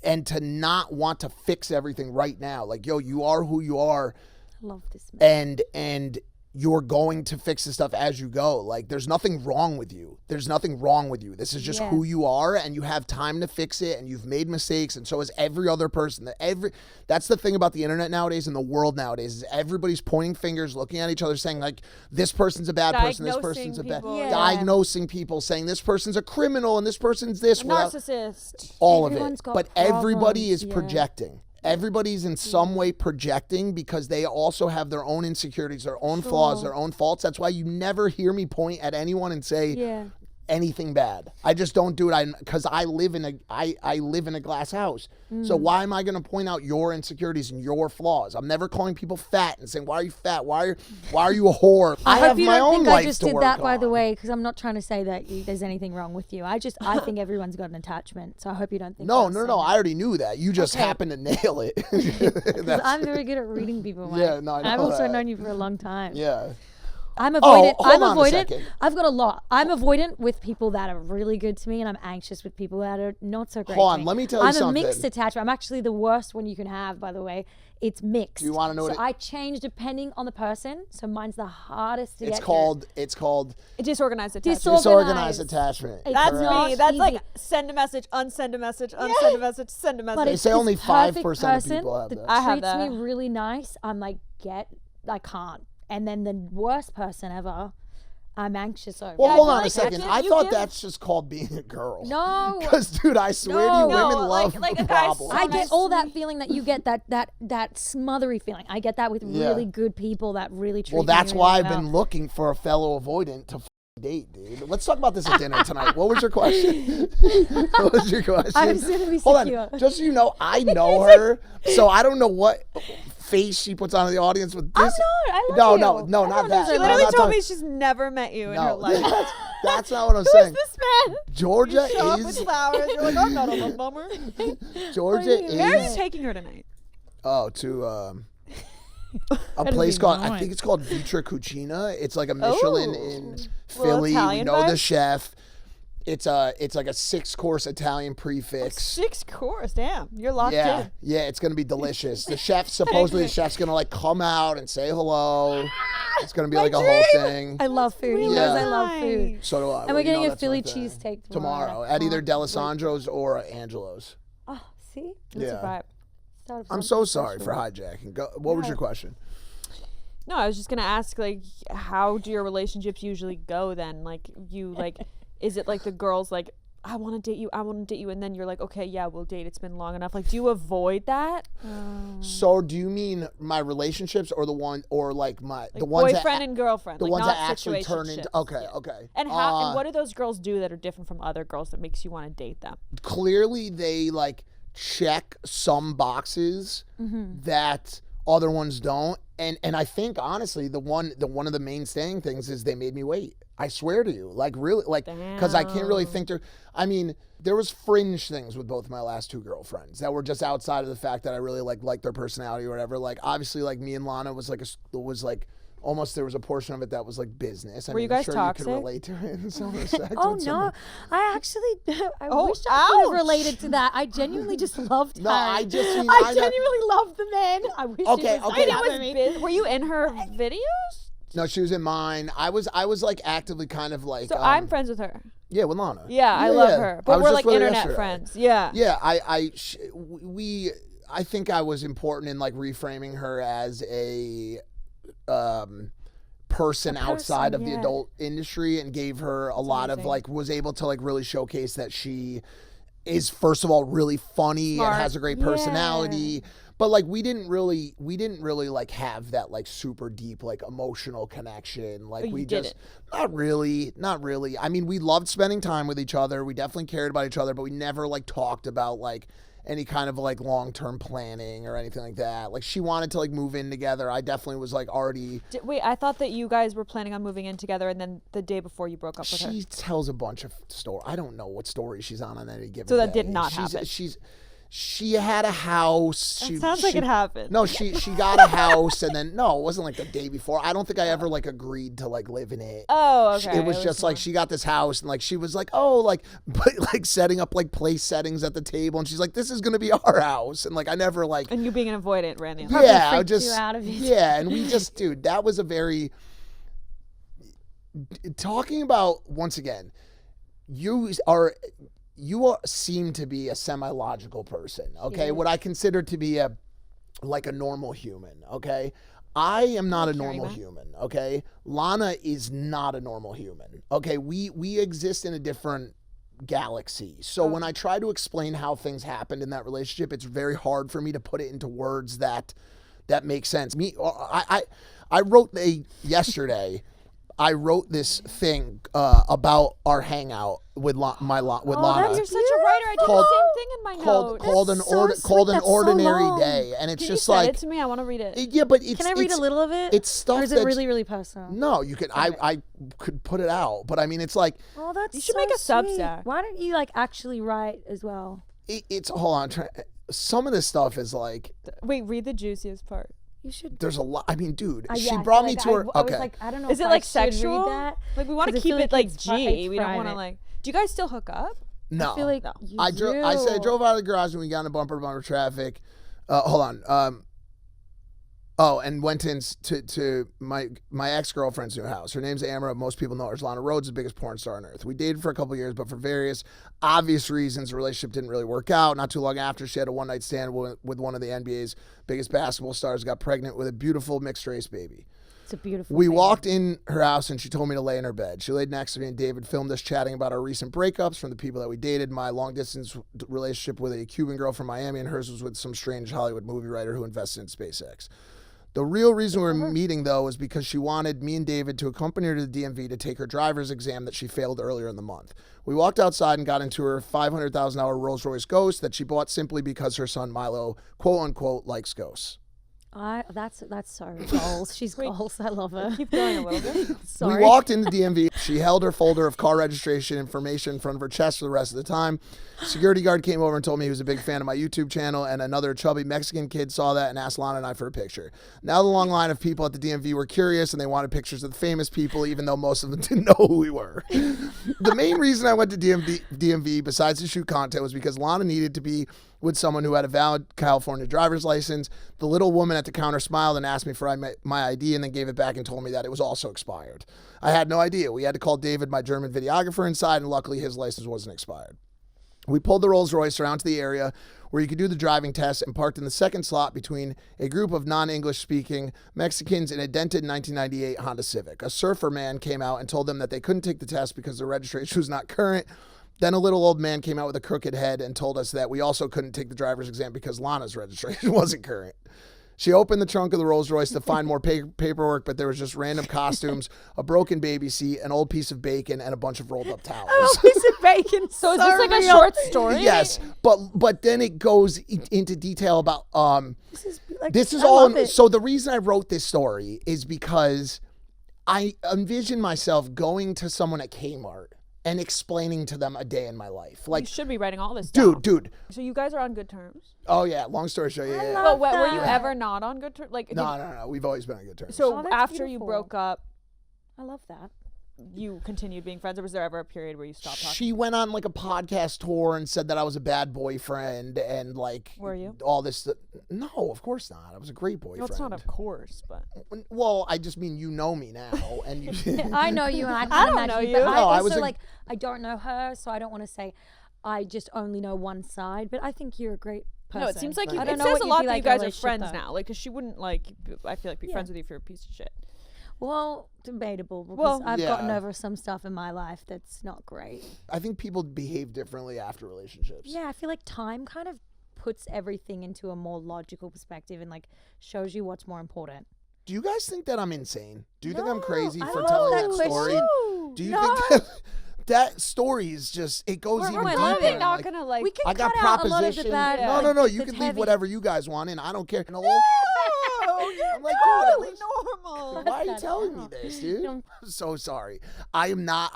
and to not want to fix everything right now. Like, yo, you are who you are, I love this man. and you're going to fix the stuff as you go. Like, there's nothing wrong with you. There's nothing wrong with you. This is just who you are, and you have time to fix it, and you've made mistakes, and so has every other person. That's the thing about the internet nowadays and the world nowadays is everybody's pointing fingers, looking at each other, saying, like, this person's a bad person, this person's a bad... Diagnosing people, saying this person's a criminal, and this person's this. A narcissist. All of it. But everybody is projecting. Everybody's in some way projecting because they also have their own insecurities, their own flaws, their own faults. That's why you never hear me point at anyone and say anything bad. I just don't do it because I live in a glass house. So why am I going to point out your insecurities and your flaws? I'm never calling people fat and saying, why are you fat? Why are you a whore? I have my own life I just did that, by the way, because I'm not trying to say that there's anything wrong with you. I think everyone's got an attachment, so I hope you don't think No. I already knew that. You just happened to nail it. Because I'm very good at reading people. Mike. Yeah, no, I know I've also that. known you for a long time. Yeah. I'm avoidant. Hold on a second. I've got a lot. I'm avoidant with people that are really good to me, and I'm anxious with people that are not so great. Hold on, let me tell you something. I'm a mixed attachment. I'm actually the worst one you can have, by the way. It's mixed. Do you want to know what I change depending on the person. So mine's the hardest to get. It's called disorganized attachment. Disorganized attachment. That's me. That's like send a message, unsend a message, unsend a message, send a message. But they say only 5% of people have that. I have that. Treats me really nice. I'm like, I can't. And then the worst person ever, I'm anxious over. Well, hold on a second. I thought that's just called being a girl. No. Because, dude, I swear to you, women love problems. I get all that feeling that you get, that smothery feeling. I get that with really good people that really treat me. Well, that's really why well. I've been looking for a fellow avoidant to date, dude. Let's talk about this at dinner tonight. What was your question? What was your question? I was going to be Hold secure. on. Just so you know, I know her, so I don't know what face she puts on in the audience with this. I love you. No, not that. She literally told me she's never met you in her life. That's not what I'm saying. Who's this man? Georgia you show up with flowers. You're like, I'm not a love bummer. Georgia is. Where are you taking her tonight? Oh, to a place called, I think it's called Vitra Cucina. It's like a Michelin in Philly. We know the chef. It's like a 6-course Italian prefix. 6 course, damn! You're locked in. Yeah, it's gonna be delicious. The chef, supposedly the chef's gonna like come out and say hello. It's gonna be like a whole thing. I love food. He knows I love food. So do I. And we're getting a Philly cheesesteak tomorrow at either D'Alessandro's or Angelo's. Oh, see? That's a vibe. I'm so sorry for hijacking. What was your question? No, I was just gonna ask, like, how do your relationships usually go then? Like, is it like the girls like, I want to date you, and then you're like, okay, yeah, we'll date. It's been long enough. Like, do you avoid that? So, do you mean my relationships, or the ones boyfriend and girlfriend, the like ones not that actually turn into? Okay. And how? And what do those girls do that are different from other girls that makes you want to date them? Clearly, they like check some boxes that other ones don't, and I think honestly, one of the main staying things is they made me wait. I swear to you, like really, like, because I can't really think I mean, there was fringe things with both my last 2 girlfriends that were just outside of the fact that I really liked their personality or whatever. Like, obviously, like me and Lana was almost, there was a portion of it that was like business. Were you guys toxic? You could relate to it in some respects. Oh no, I actually, I wish I could have related to that. I genuinely just loved her. I genuinely loved the man. I wish Okay. Were you in her videos? No, she was in mine. I was like actively kind of like. So I'm friends with her. Yeah, with Lana. Yeah, I love her. But we're like internet friends. Yeah. Yeah, I think I was important in like reframing her as a person outside of the adult industry, and gave her a lot of like, was able to like really showcase that she is, first of all, really funny, smart, and has a great personality. But like we didn't really like have that like super deep like emotional connection. Like we just not really. I mean, we loved spending time with each other. We definitely cared about each other, but we never like talked about like any kind of like long-term planning or anything like that. Like, she wanted to like move in together. I definitely was like already. Wait, I thought that you guys were planning on moving in together, and then the day before you broke up with her. She tells a bunch of stories. I don't know what story she's on any given So that day. did not happen. She had a house. That sounds like it happened. No, she got a house, and then no, it wasn't like the day before. I don't think I ever like agreed to like live in it. Oh, okay. It was just like she got this house, and like she was like, oh, like, but like setting up like place settings at the table, and she's like, this is gonna be our house, and like I never like. And you being an avoidant, Randy. Yeah, I just you out of it. Yeah, and we just, dude, that was a very. talking about, once again, you seem to be a semi-logical person, okay? What I consider to be a normal human, okay? I am not a normal human, okay? Lana is not a normal human, okay? We exist in a different galaxy. So when I try to explain how things happened in that relationship, it's very hard for me to put it into words that make sense. I wrote yesterday. I wrote this thing about our hangout with Lana. You're such a writer. I did the same thing in my notes. Called an ordinary day, and it's Can just you like send it to me? I want to read it. Yeah, but it's Can I read a little of it? It's stuff. Or is it really, really personal? No, you could. I could put it out, but I mean, it's like. Oh, that's you should so make a sweet. Substack. Why don't you like actually write as well? It's hold on. Some of this stuff is like. Wait, read the juiciest part. You should. There's a lot. I mean, dude, Yeah, she brought me to her. I Okay. was like, I don't know. Is if it I like should sexual? Read that, Like we want to keep it like G. We don't want to like. Do you guys still hook up? No. I feel like you do. I said I drove out of the garage and we got in a bumper to bumper traffic. Hold on. And went to my ex-girlfriend's new house. Her name's Amara. Most people know her as Lana Rhodes, the biggest porn star on earth. We dated for a couple years, but for various obvious reasons, the relationship didn't really work out. Not too long after, she had a one-night stand with one of the NBA's biggest basketball stars, got pregnant with a beautiful mixed-race baby. It's a beautiful We thing. walked in her house and she told me to lay in her bed. She laid next to me and David filmed us chatting about our recent breakups from the people that we dated. My long-distance relationship with a Cuban girl from Miami, and hers was with some strange Hollywood movie writer who invested in SpaceX. The real reason we're meeting, though, is because she wanted me and David to accompany her to the DMV to take her driver's exam that she failed earlier in the month. We walked outside and got into her $500,000 Rolls-Royce Ghost that she bought simply because her son Milo, quote-unquote, likes ghosts. That's so goals. She's goals. I love her. Keep going a little bit. Sorry. We walked into DMV. She held her folder of car registration information in front of her chest for the rest of the time. Security guard came over and told me he was a big fan of my YouTube channel, and another chubby Mexican kid saw that and asked Lana and I for a picture. Now the long line of people at the DMV were curious, and they wanted pictures of the famous people, even though most of them didn't know who we were. The main reason I went to DMV, besides to shoot content, was because Lana needed to be with someone who had a valid California driver's license. The little woman at the counter smiled and asked me for my ID and then gave it back and told me that it was also expired. I had no idea. We had to call David, my German videographer, inside, and luckily his license wasn't expired. We pulled the Rolls Royce around to the area where you could do the driving test and parked in the second slot between a group of non-English speaking Mexicans in a dented 1998 Honda Civic. A surfer man came out and told them that they couldn't take the test because the registration was not current. Then a little old man came out with a crooked head and told us that we also couldn't take the driver's exam because Lana's registration wasn't current. She opened the trunk of the Rolls Royce to find more paperwork, but there was just random costumes, a broken baby seat, an old piece of bacon, and a bunch of rolled up towels. Oh, piece of bacon. So is this like a short story? Yes, but then it goes into detail about this is I all. love it. So the reason I wrote this story is because I envision myself going to someone at Kmart and explaining to them a day in my life. Like, You should be writing all this down. dude. So you guys are on good terms? Oh yeah, long story short, yeah. But were you ever not on good terms? Like No. We've always been on good terms. So Oh, that's after you beautiful. broke up, I love that. you continued being friends, or was there ever a period where you stopped talking? She went on like a podcast tour and said that I was a bad boyfriend and like Were you? all this. No, of course not. I was a great boyfriend. No, it's not of course, but Well, I just mean you know me now, and you. I know you, and I I can't don't imagine know you. you. But I No, I also was I don't know her, so I don't want to say I just only know one side. But I think you're a great person. no, it seems like you. I It don't know says what a you'd lot be that like you in a guys are relationship, friends though. now. Like, cause she wouldn't like. I feel like be friends with you if you're a piece of shit. Well, debatable because Well, I've gotten yeah. over some stuff in my life that's not great. I think people behave differently after relationships. Yeah, I feel like time kind of puts everything into a more logical perspective and like shows you what's more important. Do you guys think that I'm insane? Do you think I'm No, crazy I for love telling that that story? question. Do you No. think that story is just it goes even We're deeper? probably not Like, gonna like. We can I got cut out a lot of the proposition. bad. Yeah. No. You that's can leave heavy. whatever you guys want in. I don't care. No, I'm like, totally dude, normal. why are you That's telling me not- this, dude? Don't- I'm so sorry. I am not.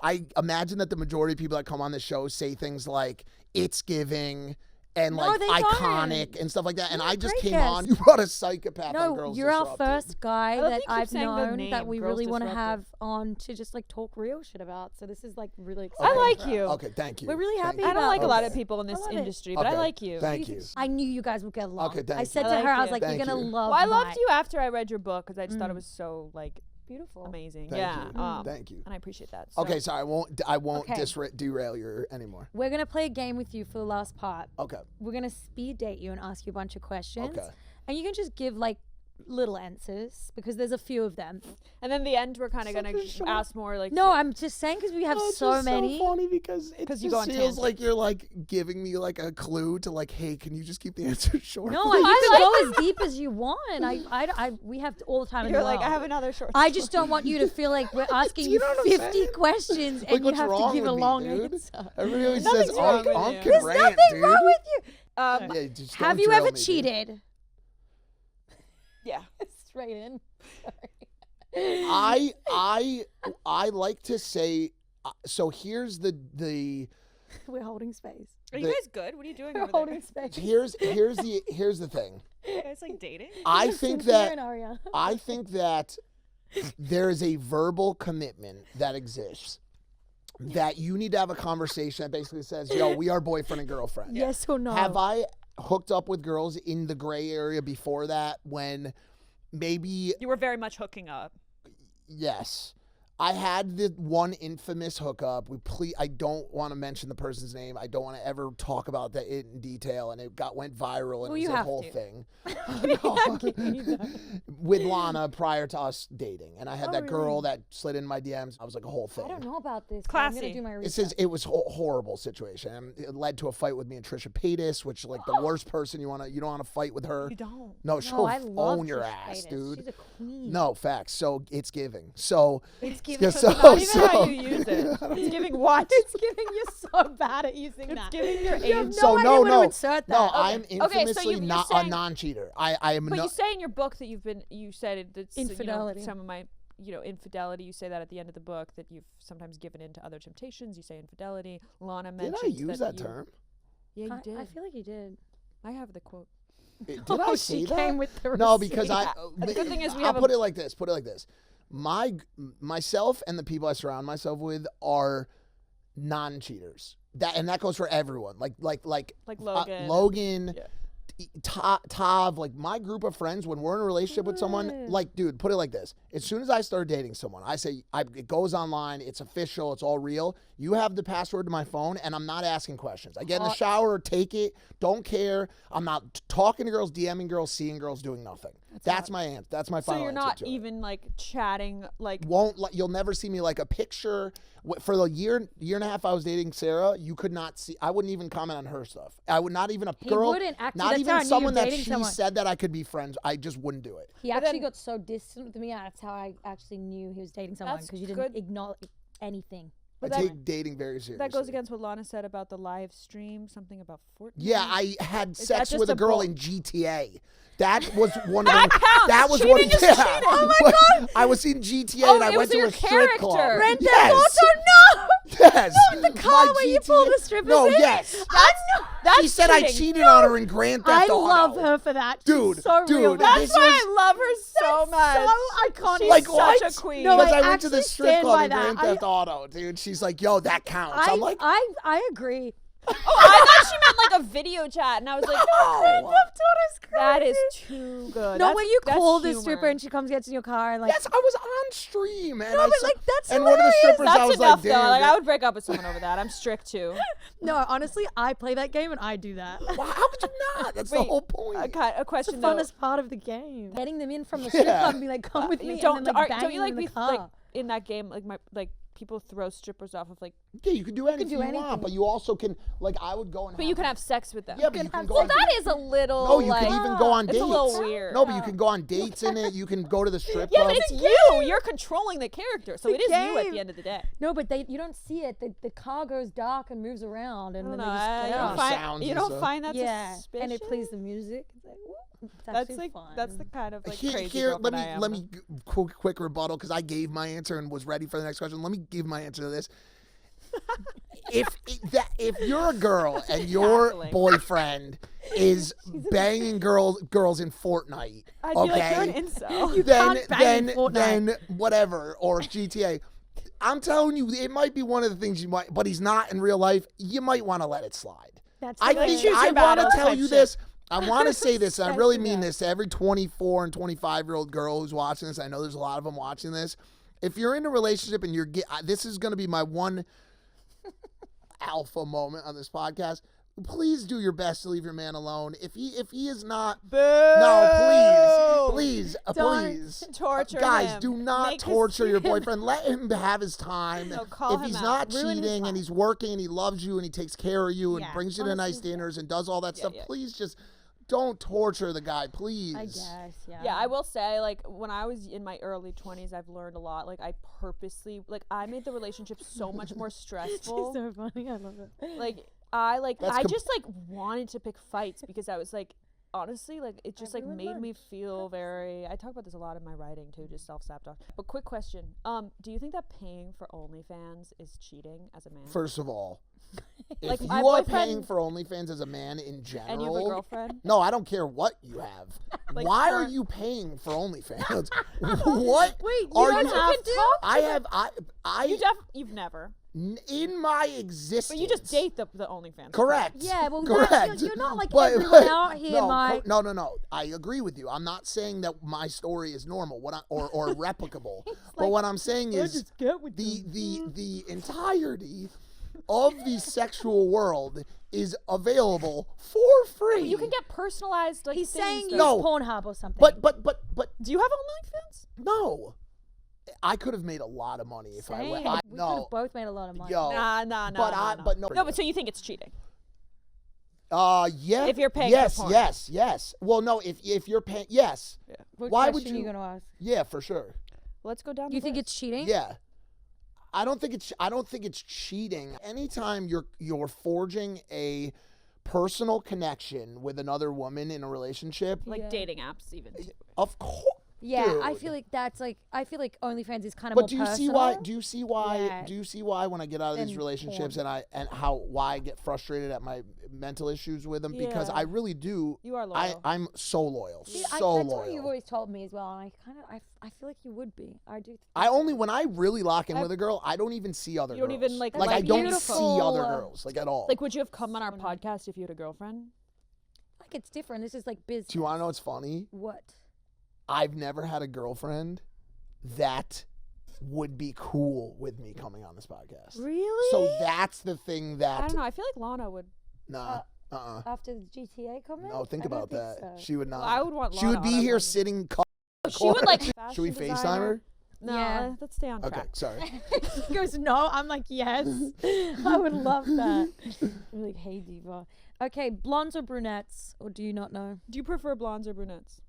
I imagine that the majority of people that come on the show say things like "it's giving" and No, like they iconic don't. and stuff like that. And You're I a just great came on. guest. You brought a psychopath on No, Girls you're our Disrupted. first guy love that you keep I've saying the known name, that we Girls really want to Disrupted. have on to just like talk real shit about. So this is like really exciting. I like for us. you. Okay, thank you. We're really Thank happy you. I don't like a lot of Okay. people in this love it. industry, but I Okay. like you. Thank you. I knew you guys would get along. Okay, thank I said you. to I her, like I was you. like, Thank you're gonna you. love. Well, I loved Mike. you after I read your book because I just thought it was so like beautiful. Amazing. Thank you. Thank you. And I appreciate that. So. Okay, sorry, I won't derail you anymore. We're gonna play a game with you for the last part. Okay. We're gonna speed date you and ask you a bunch of questions. Okay. And you can just give like little answers because there's a few of them. And then the end, we're kind of gonna ask more like. No, I'm just saying because we have so many. It's so funny because it just you go on feels tangents. like you're like giving me like a clue to like, hey, can you just keep the answers short? No, you can go as deep as you want. We have all the time in the You're world. like, I have another short. I just don't want you to feel like we're asking you 50 questions and you what's have to wrong give a with me, long dude? answer. Everybody always Nothing's says, wrong with Unc you. can There's rant, nothing dude. wrong with you. Yeah, just Have don't you drill ever me, dude. cheated? Yeah. Straight in. I like to say. So here's the. We're holding space. Are you guys good? What are you doing We're over holding there? space. Here's the thing. You guys like dating? I think that Aria. I think that there is a verbal commitment that exists that you need to have a conversation that basically says, yo, we are boyfriend and girlfriend. Yes or no? Have I hooked up with girls in the gray area before that when maybe, You were very much hooking up. yes. I had the one infamous hookup. I don't want to mention the person's name. I don't want to ever talk about that in detail. And it went viral and Well, it you was a have whole to. thing. With Lana prior to us dating. And I had that girl that slid in my DMs. I was like a whole thing. I don't know about this. but I'm Classy. gonna do my It research. says it was a horrible situation. And it led to a fight with me and Trisha Paytas, which like the worst person you don't want to fight with her. You don't. No, she'll I love own your Trisha ass, Paytas. dude. She's a queen. No, facts. So it's giving. So It's giving. so, Not even how so- you use it. It's giving what? It's giving. You're so bad at using It's that. giving your You have age. no so idea no, where to no, insert no. that. I'm Okay, so infamously you're not saying- a non-cheater. I am But not. you say in your book that you said it's Infidelity. some of my infidelity. You say that at the end of the book that you've sometimes given in to other temptations. You say infidelity. Lana Did mentions I use that you- term? Yeah, you did. I feel like you did. I have the quote. Did I say she that? came with the No, receipt. because The good thing is we I'll have a- put it like this. Myself and the people I surround myself with are non-cheaters. That goes for everyone. Like Logan. Logan, Yeah. Tav, like my group of friends, when we're in a relationship with someone, like, dude, put it like this. As soon as I start dating someone, it goes online, it's official, it's all real. You have the password to my phone, and I'm not asking questions. I get in the shower, take it, don't care. I'm not talking to girls, DMing girls, seeing girls, doing nothing. That's my answer. That's my So final you're answer not to it. even like chatting like. You'll never see me like a picture. For the year and a half I was dating Sarah, you could not see. I wouldn't even comment on her stuff. I would not even a He girl. wouldn't. Actually, not that's how I even knew you someone were that dating she someone. said that I could be friends. I just wouldn't do it. He actually got so distant with me. That's how I actually knew he was dating someone That's because you good. didn't acknowledge anything. I that- take dating very seriously. That goes against what Lana said about the live stream. Something about Fortnite. Yeah, I had that sex just with a a girl bull- in GTA. That was one of them. counts. That was Cheating one. is Yeah. cheating. Oh my God. I was in GTA Oh, and I it went was to your a strip club. character. Grand Theft Yes. Auto, no! Yes. The car My where you GTA pull the strippers No, in? yes. That's She said I cheating. cheated on her in Grand I Theft Auto. love her for that. Dude, She's so dude, real. that's That's why I love her so much. so iconic. She's Like, such what? a queen. No, Because I I went to the actually strip stand club by in that. Grand Theft Auto, dude. She's like, yo, that counts. I'm like, I agree. Oh, I thought she meant like a video chat, and I was like, no. that is too good. No, That's- when you that's call the humor. stripper and she comes gets in your car and like Yes, I was on stream. And No, I but, saw- like, that's and one of the hilarious. strippers, I That's was enough like, though. damn. Like I that- would break up with someone over that. I'm strict too. no, honestly, I play that game and I do that. Wow, how could you not? That's the Wait, whole point. A It's the question though. funnest part of the game. Getting them in from the strip Yeah. club and be like, come with me, Don't and then like don't banging you like them in be the car. like in that game like people throw strippers off of like. Yeah, you can do anything do you anything. want, but you also can, like, I would go and But you can have sex with them. Yeah, but you can go Well, on that is a little. No, you like, can even go on it's dates. a little weird. No, but you can go on dates in it. You can go to the strip Yeah, club. but it's you. You're controlling the character, so It's it is a you at game. the end of the day. No, but you don't see it. The car goes dark and moves around, and I then don't they know. just You get don't out. find, Sounds you and don't stuff. find that Yeah, suspicious. and it plays the music. It's like, woo. It's That's actually like fun. that's the kind of like Here, crazy let girlfriend me I am. let me quick rebuttal because I gave my answer and was ready for the next question. Let me give my answer to this. If you're a girl and your Cackling. boyfriend is banging girls in Fortnite, I'd be okay, like, you're an incel. can't bang in Fortnite. then whatever, or GTA. I'm telling you, it might be one of the things you might, but he's not in real life. You might want to let it slide. That's I hilarious. think choose I your want to battles tell type you shit. this. I want to say this, and I really mean this to every 24 and 25-year-old girl who's watching this. I know there's a lot of them watching this. If you're in a relationship and this is going to be my one alpha moment on this podcast. Please do your best to leave your man alone. If he is not, no, please, please, torture guys, him. do not torture your boyfriend. Let him have his time. No, call if him he's out. not Ruin his cheating and life. he's working and he loves you and he takes care of you and Yeah, brings you to nice honestly, dinners and does all that stuff, yeah. please just don't torture the guy, please. I guess, yeah. Yeah, I will say, like, when I was in my early 20s, I've learned a lot. Like, I purposely, like, I made the relationship so much more stressful. so funny. I love it. I just, like, wanted to pick fights because I was, like, honestly, like, it just, like, Everyone made me lunch. feel very, I talk about this a lot in my writing, too, just self-sabotage. But quick question, do you think that paying for OnlyFans is cheating as a man? First of all, Like, if my you are boyfriend- paying for OnlyFans as a man in general, and you have a girlfriend? no, I don't care what you have. Like, Why are for- you paying for OnlyFans? What Wait, are guys you? can talk I have I You've never. in my existence. But you just date the OnlyFans. Correct. Yeah, well, correct. you're not like But- everyone out here, no, Mike. no. I agree with you. I'm not saying that my story is normal. Or replicable. But what I'm saying is the entirety of the sexual world is available for free. You can get personalized, like, He's things saying that- use No. Pornhub or something. But Do you have OnlyFans? no. I could have made a lot of money if I went. we could No. have both made a lot of money. Yo. Nah. But no. No, but so you think it's cheating? Yeah. If you're paying yes, for porn. yes. Well, no, if you're paying, yes. What Why would question are you- you gonna ask? Yeah, for sure. Let's go down. You the think list. it's cheating? Yeah. I don't think it's cheating. Anytime you're forging a personal connection with another woman in a relationship, like Yeah. dating apps even too? of course. Yeah, I Dude. feel like that's like I feel like OnlyFans is kind of But more do you personal. see why? Do you see why? Yeah. Do you see why when I get out of these Than relationships porn. and why I get frustrated at my mental issues with them? Because Yeah. I really do. You are loyal. I'm so loyal. See, So that's loyal. what you've always told me as well, and I feel like you would be. I do. When I really lock in with a girl, I don't even see other You don't girls. even, like, I like don't beautiful. see other girls like at all. Like, would you have come on our podcast if you had a girlfriend? Like it's different. This is like business. do you want to know what's funny? What? I've never had a girlfriend that would be cool with me coming on this podcast. Really? So that's the thing I that don't know. I feel like Lana would. nah. After the GTA comment? No, think I don't about think that. so. She would not. I would want She Lana would be on our here podcast. sitting. She would like. Should we fashion FaceTime designer. her? No, Yeah. let's stay on Okay, track. sorry. He goes, no. I'm like, yes. I would love that. I'm like, hey, diva. Okay, blondes or brunettes, or do you not know? Do you prefer blondes or brunettes?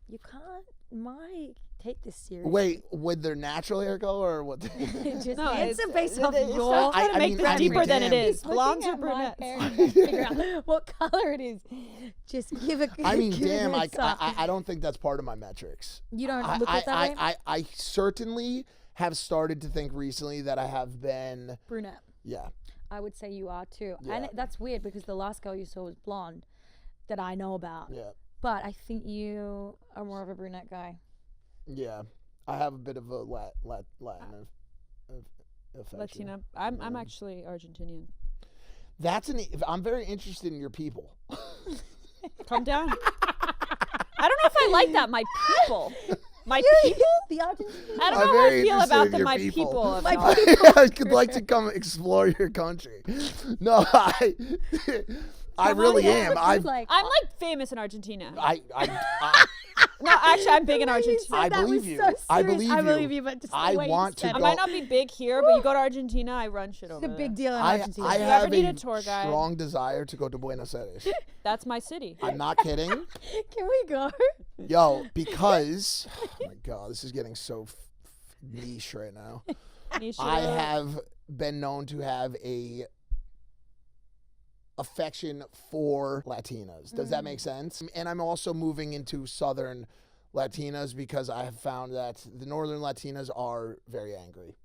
You can't, Mike, take this seriously. Wait, with their natural hair color or what? Just No, answer it's- based off it's your. not trying to I make mean- this I mean, deeper than it damn. is. Blondes or brunettes? Figure out what color it is. Just give a. I mean, give a damn, heads up. I don't think that's part of my metrics. You don't I, look at that way. I certainly have started to think recently that I have been, Brunette. yeah. I would say you are too, Yeah. and that's weird because the last girl you saw was blonde, that I know about. Yeah. But I think you are more of a brunette guy. Yeah. I have a bit of a Latin affection. Latina. I'm Yeah. actually Argentinian. I'm very interested in your people. Calm down. I don't know if I like that. My people. My people. The Argentine. I don't I'm know how very I feel interested about in the your my people. people. of My it all. people. I could like to come explore your country. No, I really am. I'm I'm like famous in Argentina. I No, actually, I'm big in The way you Argentina. said I that was believe you. so I serious. believe I you. believe you, but just the I way you want to said I it. might not be big here, but you go to Argentina, I run shit over It's a there. big deal in I Argentina. I you have ever need a a tour guide? strong desire to go to Buenos Aires. That's my city. I'm not kidding. Can we go? Yo, because oh my god, this is getting so niche right now. Nisha. I have been known to have a affection for Latinas. Does that make sense? And I'm also moving into Southern Latinas because I have found that the Northern Latinas are very angry.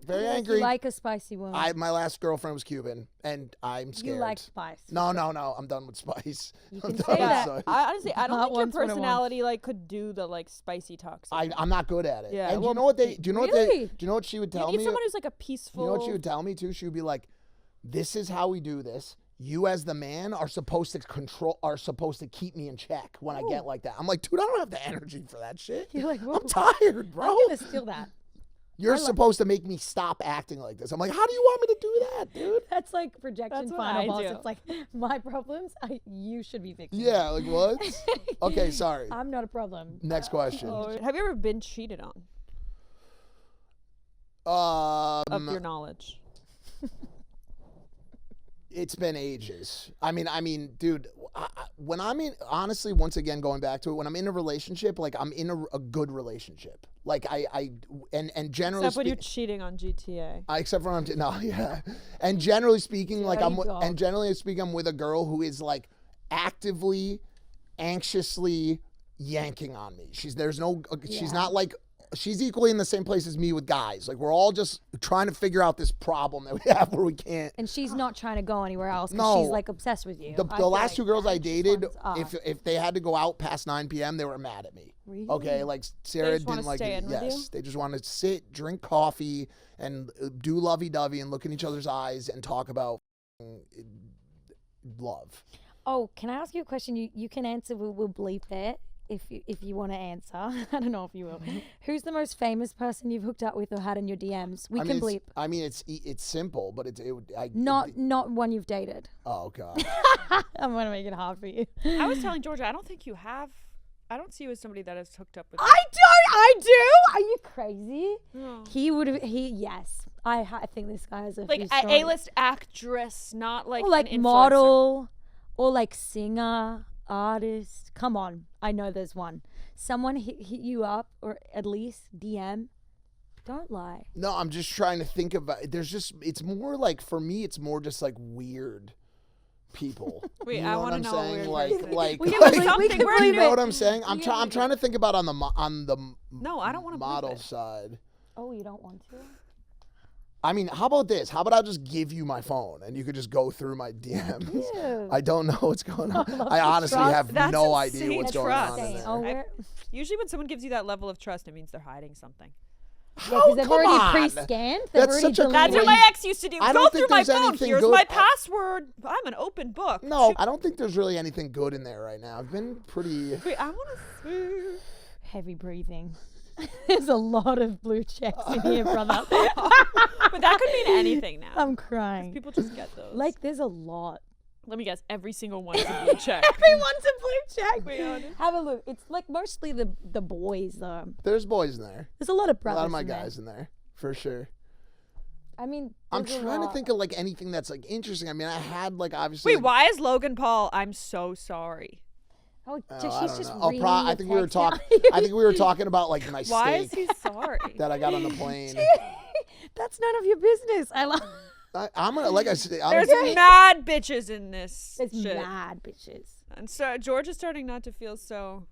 Very Like angry. You like a spicy woman. My last girlfriend was Cuban, and I'm scared. You like spice. No, I'm done with spice. You I'm can done say with that. spice. Honestly, I don't Not think your once when I want. personality like could do the like spicy toxic. I'm not good at it. Yeah, And do well, you know what they? Do you know what they? really? Do you know what she would you tell need me? someone who's like a peaceful. You know what she would tell me too? She would be like, "This is how we do this. you as the man are supposed to keep me in check when I get like that. I'm like, dude, I don't have the energy for that shit. You're like, I'm tired, bro. I'm gonna steal that. You're supposed to make me stop acting like this. I'm like, how do you want me to do that, dude? That's like rejection That's what final I boss. do. It's like my problems. You should be fixing. Yeah, like what? Okay, sorry. I'm not a problem. Next question. Have you ever been cheated on? Of your knowledge. It's been ages. I mean, dude, when I'm in, honestly, once again, going back to it, when I'm in a relationship, like I'm in a good relationship. Like and generally Except when you're cheating on GTA. except for yeah. And generally speaking, like I'm with a girl who is like actively, anxiously yanking on me. She's not like, she's equally in the same place as me with guys. Like we're all just trying to figure out this problem that we have where we can't. And she's not trying to go anywhere else because No. she's like obsessed with you. The last two girls I dated, wants if they had to go out past 9 p.m., they were mad at me. Really? Okay, like Sarah just wanna didn't like stay it. in with you? Yes, they just want to sit, drink coffee, and do lovey-dovey and look in each other's eyes and talk about love. Oh, can I ask you a question? You can answer. We'll bleep it if you want to answer. I don't know if you will. Who's the most famous person you've hooked up with or had in your DMs? We can bleep. I mean, it's simple, but Not one you've dated. Oh God. I'm gonna make it hard for you. I was telling Georgia, I don't think you have. I don't see you as somebody that has hooked up with. I do. Are you crazy? No. Yes. I think this guy has a Like few an stories. A-list actress, not like Or like an influencer. model, or like singer, artist. Come on, I know there's one. Someone hit you up, or at least DM. Don't lie. No, I'm just trying to think about. It's more like, for me, it's more just like weird people. Wait, you I know want to what know I'm a saying? weird person. Like, We can like, believe- we can something believe you know it. what I'm saying? I'm trying to think about on the No, I don't want to model believe it. side. Oh, you don't want to? I mean, how about this? How about I'll just give you my phone and you could just go through my DMs? Ew. I don't know what's going on. I honestly have That's no idea insane what's going trust. on in Oh, there. Usually when someone gives you that level of trust, it means they're hiding something. Because they've come already on. pre-scanned. They've That's already such a deleted. That's what Wait. my ex used to do. I Go don't through think my there's phone. anything Here's good. my password. I'm an open book. No, I don't think there's really anything good in there right now. I've been pretty... Wait, I want to. Heavy breathing. There's a lot of blue checks in here, brother. But that could mean anything now. I'm crying. People just get those. Like, there's a lot. Let me guess. Every single one is a blue check. Everyone's a blue check. Wait, honest. Have a look. It's like mostly the boys, though. There's boys in there. There's a lot of A brothers. lot of my in there. guys in there, for sure. I mean, I'm there's a trying to lot. think of like anything that's like interesting. I mean, I had like obviously... Wait, why is Logan Paul? I'm so sorry. Oh, I she's don't just know. reading I your think we were text talking. now. I think we were talking about like my Why is steak he sorry? that I got on the plane. That's none of your business. I love. I'm gonna, like I said, There's mad bitches in this It's shit. mad bitches. And so George is starting not to feel so.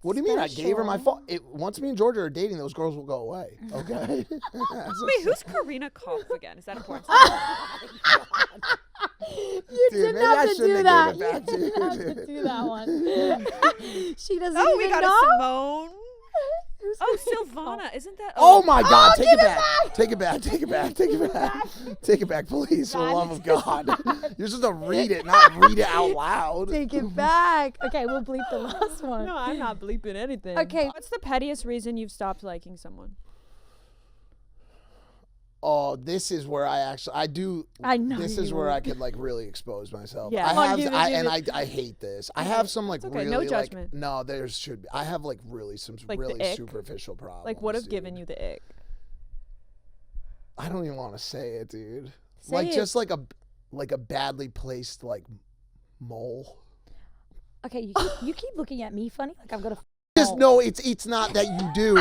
What do you mean? I gave her my special. phone. Once me and Georgia are dating, those girls will go away. Okay. Wait, who's Karina Kopf again? Is that important? You Dude, didn't maybe have I to shouldn't do have that. gave it back You to you, didn't have to dude. do that one. She doesn't Oh, we even got know. a Simone. Who's Oh, Karina Silvana. Isn't that? Oh my God! Take give it it back! back! Take it back! Take it back! Take it back! Take it back, please! For the love of God! You're supposed to read it, not read it out loud. Take it back. Okay, we'll bleep the last one. No, I'm not bleeping anything. Okay. What's the pettiest reason you've stopped liking someone? Oh, this is where I do. I know This you is where would. I could like really expose myself. Yeah. I Come on, have, give it, I, give and it. I hate this. I have some like okay, really no like judgment. no. There should be. I have like really some Like the really ick? superficial problems. Like, what have dude. given you the ick? I don't even want to say it, dude. Say like it. just like a badly placed like mole. Okay, you keep looking at me funny. Like I've got a. Just no, it's not that you do.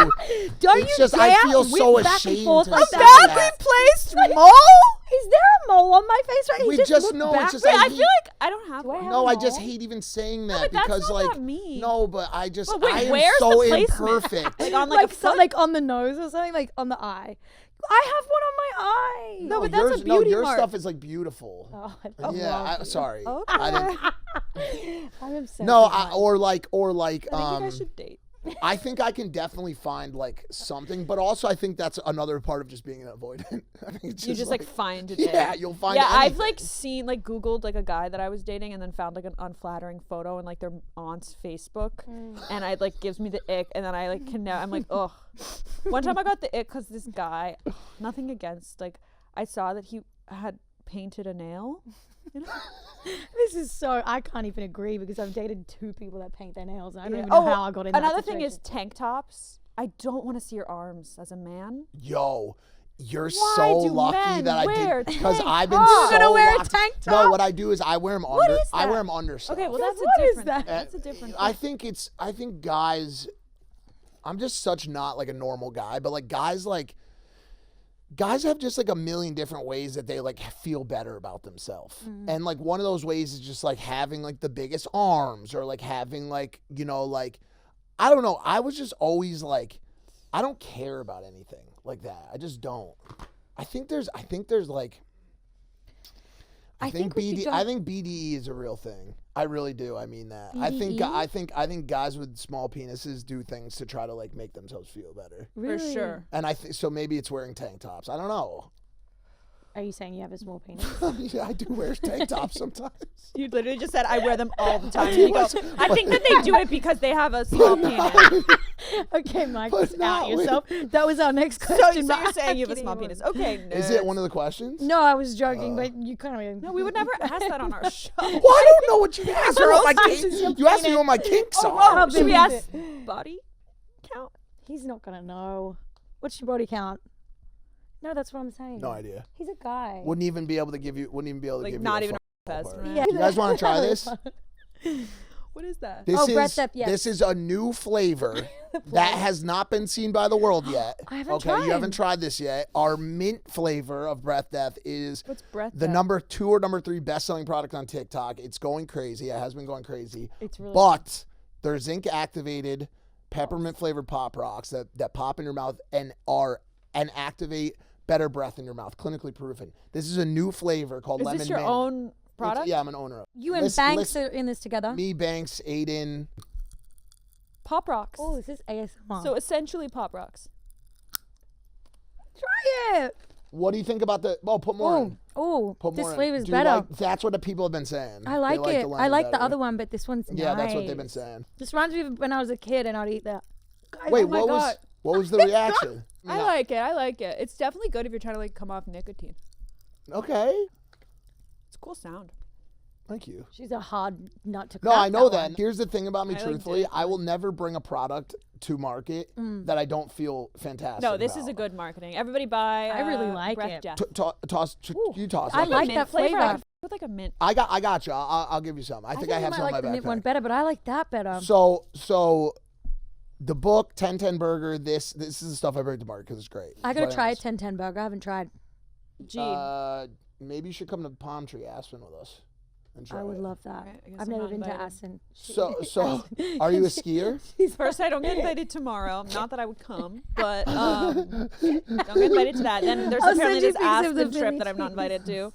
Don't It's you just I dare feel so whip back and ashamed forth to like say that. that. placed Is there a mole on my face right? We He just just looked know back. it's just Wait, I I hate, feel like I don't have Do I one. have no, a I just mole? hate even saying that but that's because not like that mean. no, but I just But wait, I am where's so the placement? imperfect. Like on Like, a so, foot? like on the nose or something, like on the eye. I have one on my eye. No, but that's a yours, beauty your mark. stuff is like beautiful. Oh, I love yeah, you. sorry. Okay. I didn't. I'm obsessed. No, with mine. or like I think you guys should date. I think I can definitely find like something, but also I think that's another part of just being an avoidant. I think it's You just like find it. Yeah, you'll find Yeah, anything. I've like seen like Googled like a guy that I was dating and then found like an unflattering photo in like their aunt's Facebook, and it like gives me the ick, and then I like I'm like, ugh. One time I got the ick because this guy, nothing against, like I saw that he had painted a nail. You know? This is so, I can't even agree because I've dated 2 people that paint their nails. And I don't even know how I got in Another that thing is situation. tank tops. I don't want to see your arms as a man. Yo, you're Why so do lucky men that I wear did because tank I've been tops? so You're gonna wear a locked. tank top? No, what I do is I wear them under. is I wear that? them under stuff. Okay, well that's What a is different. that? That's a different. I think guys. I'm just such not like a normal guy, but like guys have just like a million different ways that they like feel better about themselves. And like one of those ways is just like having like the biggest arms or like having like, you know, like, I don't know. I was just always like, I don't care about anything like that. I just don't. I think BDE is a real thing. I really do. I mean that. BDE? I think guys with small penises do things to try to like make themselves feel better. Really? For sure. And I think so maybe it's wearing tank tops. I don't know. Are you saying you have a small penis? Yeah, I do wear tank tops sometimes. You literally just said I wear them all the time. And you go, I think that they do it because they have a small penis. Okay, Mike, But just out no, yourself. That was our next So question. you're but saying you have a kidding, small it penis? wasn't. Okay. Is it one of the questions? No, I was joking, but you kind of. No, we would never ask that on our show. Well, I don't know what you asked me. What What my size is your kink, you asked me penis? what my kinks are. How Should we big is ask it? body count? He's not gonna know. What's your body count? No, that's what I'm saying. No idea. He's a guy. Wouldn't even be able to give you. Like give not you even a a fucking test. ballpark. Right? You guys want to try this? What is that? This Oh, breath is depth, yes. this is a new flavor that has not been seen by the world yet. I haven't Okay, tried. you haven't tried this yet. Our mint flavor of Breath Death is What's breath? the depth? number 2 or number 3 best-selling product on TikTok. It's going crazy. It has been going crazy. It's really. But they're zinc activated peppermint flavored pop rocks that pop in your mouth and activate better breath in your mouth, clinically proven. This is a new flavor called Is lemon this your mint. own product? Yeah, I'm an owner of it. You and Banks are in this together. Me, Banks, Aiden. Pop rocks. Oh, is this ASMR? So essentially pop rocks. try it. What do you think about the? Oh, put more in. Oh, Put this more in. flavor's Do you better. like- that's what the people have been saying. I like They it. the I lemon like the better. other one, but this one's Yeah, nice. that's what they've been saying. This reminds me of when I was a kid and I'd eat that. Guys, Wait, oh my God. what was the reaction? I like it. It's definitely good if you're trying to like come off nicotine. Okay, It's a cool sound. thank you. She's a hard nut to No, crack. I know that. that. Here's the thing about me, I like truthfully. it. I will never bring a product to market that I don't feel fantastic No, this about. is a good marketing. Everybody buy. I really like Breath it. Death. You toss. I it. like mint that flavor. flavor. I could with like a mint. I got you. I'll give you some. I think I you have might some like in the my mint one backpack. better, but I like that better. So, the book 1010 Burger. This is the stuff I bring to market because it's great. I gotta But try a anyways, 1010 burger. I haven't tried. Gee. Maybe you should come to Palm Tree Aspen with us. And try I would it. love that. Okay, I guess I've I'm never not been to invited. Aspen. So, are you a skier? First, I don't get invited tomorrow. Not that I would come, but don't get invited to that. Then there's I'll apparently send you this pictures of the Aspen trip Philly that I'm not invited to.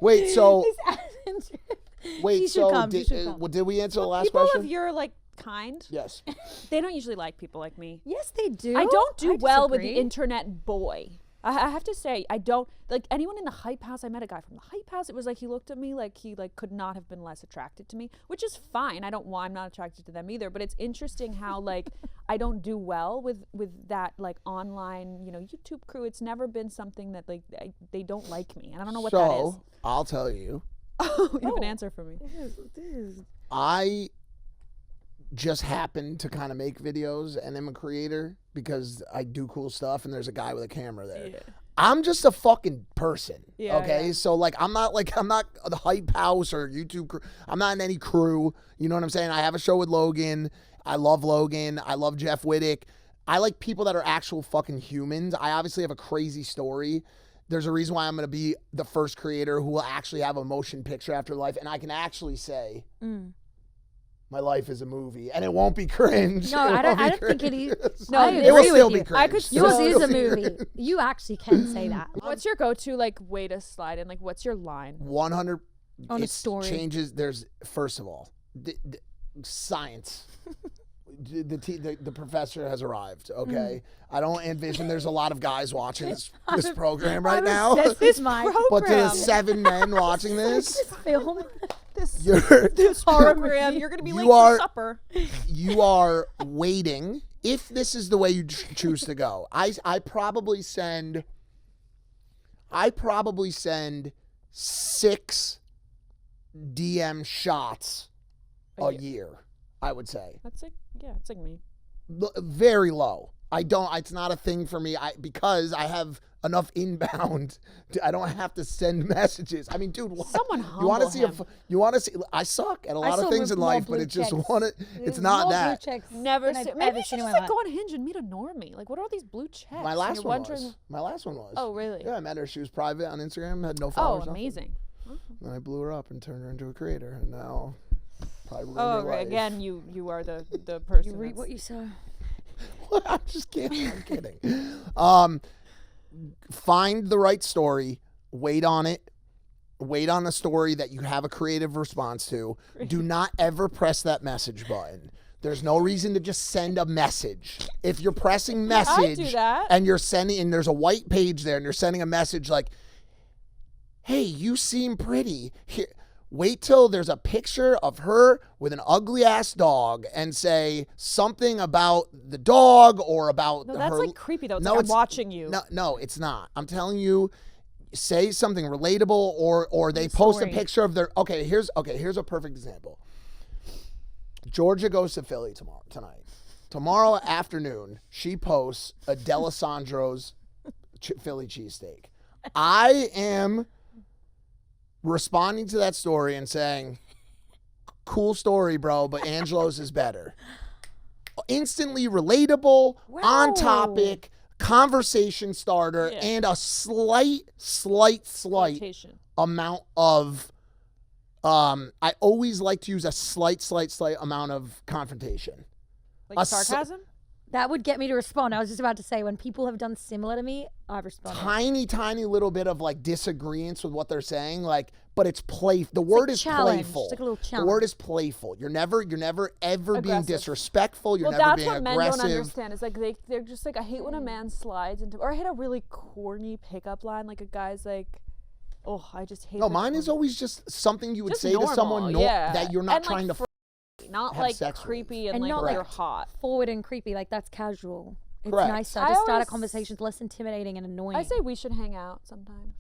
Wait, so This Aspen trip. wait, You should so come, you did, should come. did we answer the last People question? of your like kind, Yes. they don't usually like people like me. Yes, they do. I don't do well with the disagree. internet boy. I have to say, I don't like anyone in the hype house. I met a guy from the hype house. It was like he looked at me like he like could not have been less attracted to me, which is fine. I'm not attracted to them either. But it's interesting how like I don't do well with that like online YouTube crew. It's never been something that like they don't like me, and I don't know what that is. So I'll tell you. You have an answer for me. I just happen to kind of make videos and am a creator because I do cool stuff and there's a guy with a camera there. Yeah. I'm just a fucking person. Yeah, okay. yeah. So I'm not the hype house or YouTube crew. I'm not in any crew. You know what I'm saying? I have a show with Logan. I love Logan. I love Jeff Wittick. I like people that are actual fucking humans. I obviously have a crazy story. There's a reason why I'm going to be the first creator who will actually have a motion picture after life. And I can actually say, my life is a movie, and it won't be cringe. No, I don't think it is. No, I it It will agree still with be you. cringe. I could It will Yours is still a be movie. cringe. You actually can say that. What's your go-to like way to slide in? Like, what's your line? 100 On a it story. changes. There's first of all science. the professor has arrived. Okay, I don't envision there's a lot of guys watching this program right now. This Mike. But to the 7 men watching this Film. This program, you're gonna be late for supper. You are waiting. If this is the way you choose to go, I probably send 6 DM shots a year. I would say That's like, it's like me. very low. It's not a thing for me. Because I have enough inbound. I don't have to send messages. I mean, dude, someone you want to see you want to see? I suck at a lot of things in life, but it's just it's not that. Never. Maybe you should just like go on Hinge and meet a normie. Like, what are all these blue checks? My last one was. Oh, really? Yeah, I met her. She was private on Instagram. Had no followers. Oh, amazing. Then I blew her up and turned her into a creator, and now probably. Oh, right. Again, you are the person. You read what you saw. I'm just kidding. I'm kidding. Find the right story. Wait on it. Wait on a story that you have a creative response to. Do not ever press that message button. There's no reason to just send a message. If you're pressing message I do that. and you're sending, and there's a white page there, and you're sending a message like, "Hey, you seem pretty." Here, wait till there's a picture of her with an ugly ass dog and say something about the dog or about No, that's her. like creepy though. It's like I'm watching you. No, it's not. I'm telling you, say something relatable or they post a picture of their. Okay, here's a perfect example. Georgia goes to Philly tonight. Tomorrow afternoon, she posts a D'Alessandro's Philly cheesesteak. I am responding to that story and saying, "Cool story, bro, but Angelo's is better." Instantly relatable, on topic, conversation starter, and a slight amount of I always like to use a slight amount of confrontation. Like sarcasm? That would get me to respond. I was just about to say, when people have done similar to me, I've responded. Tiny little bit of like disagreements with what they're saying, like, but it's playful. The word is playful. It's like a little challenge. The word is playful. You're never ever being disrespectful. You're never being aggressive. Well, that's what men don't understand. It's like they're just like, I hate when a man slides into, or I hate a really corny pickup line, like a guy's like, "Oh, I just hate." No, mine is always just something you would say to someone that you're not trying to. Not have like sex creepy with. and like not you're hot. Forward and creepy, like that's casual. It's Correct. nicer to start a conversation. It's less intimidating and annoying. I say we should hang out sometimes.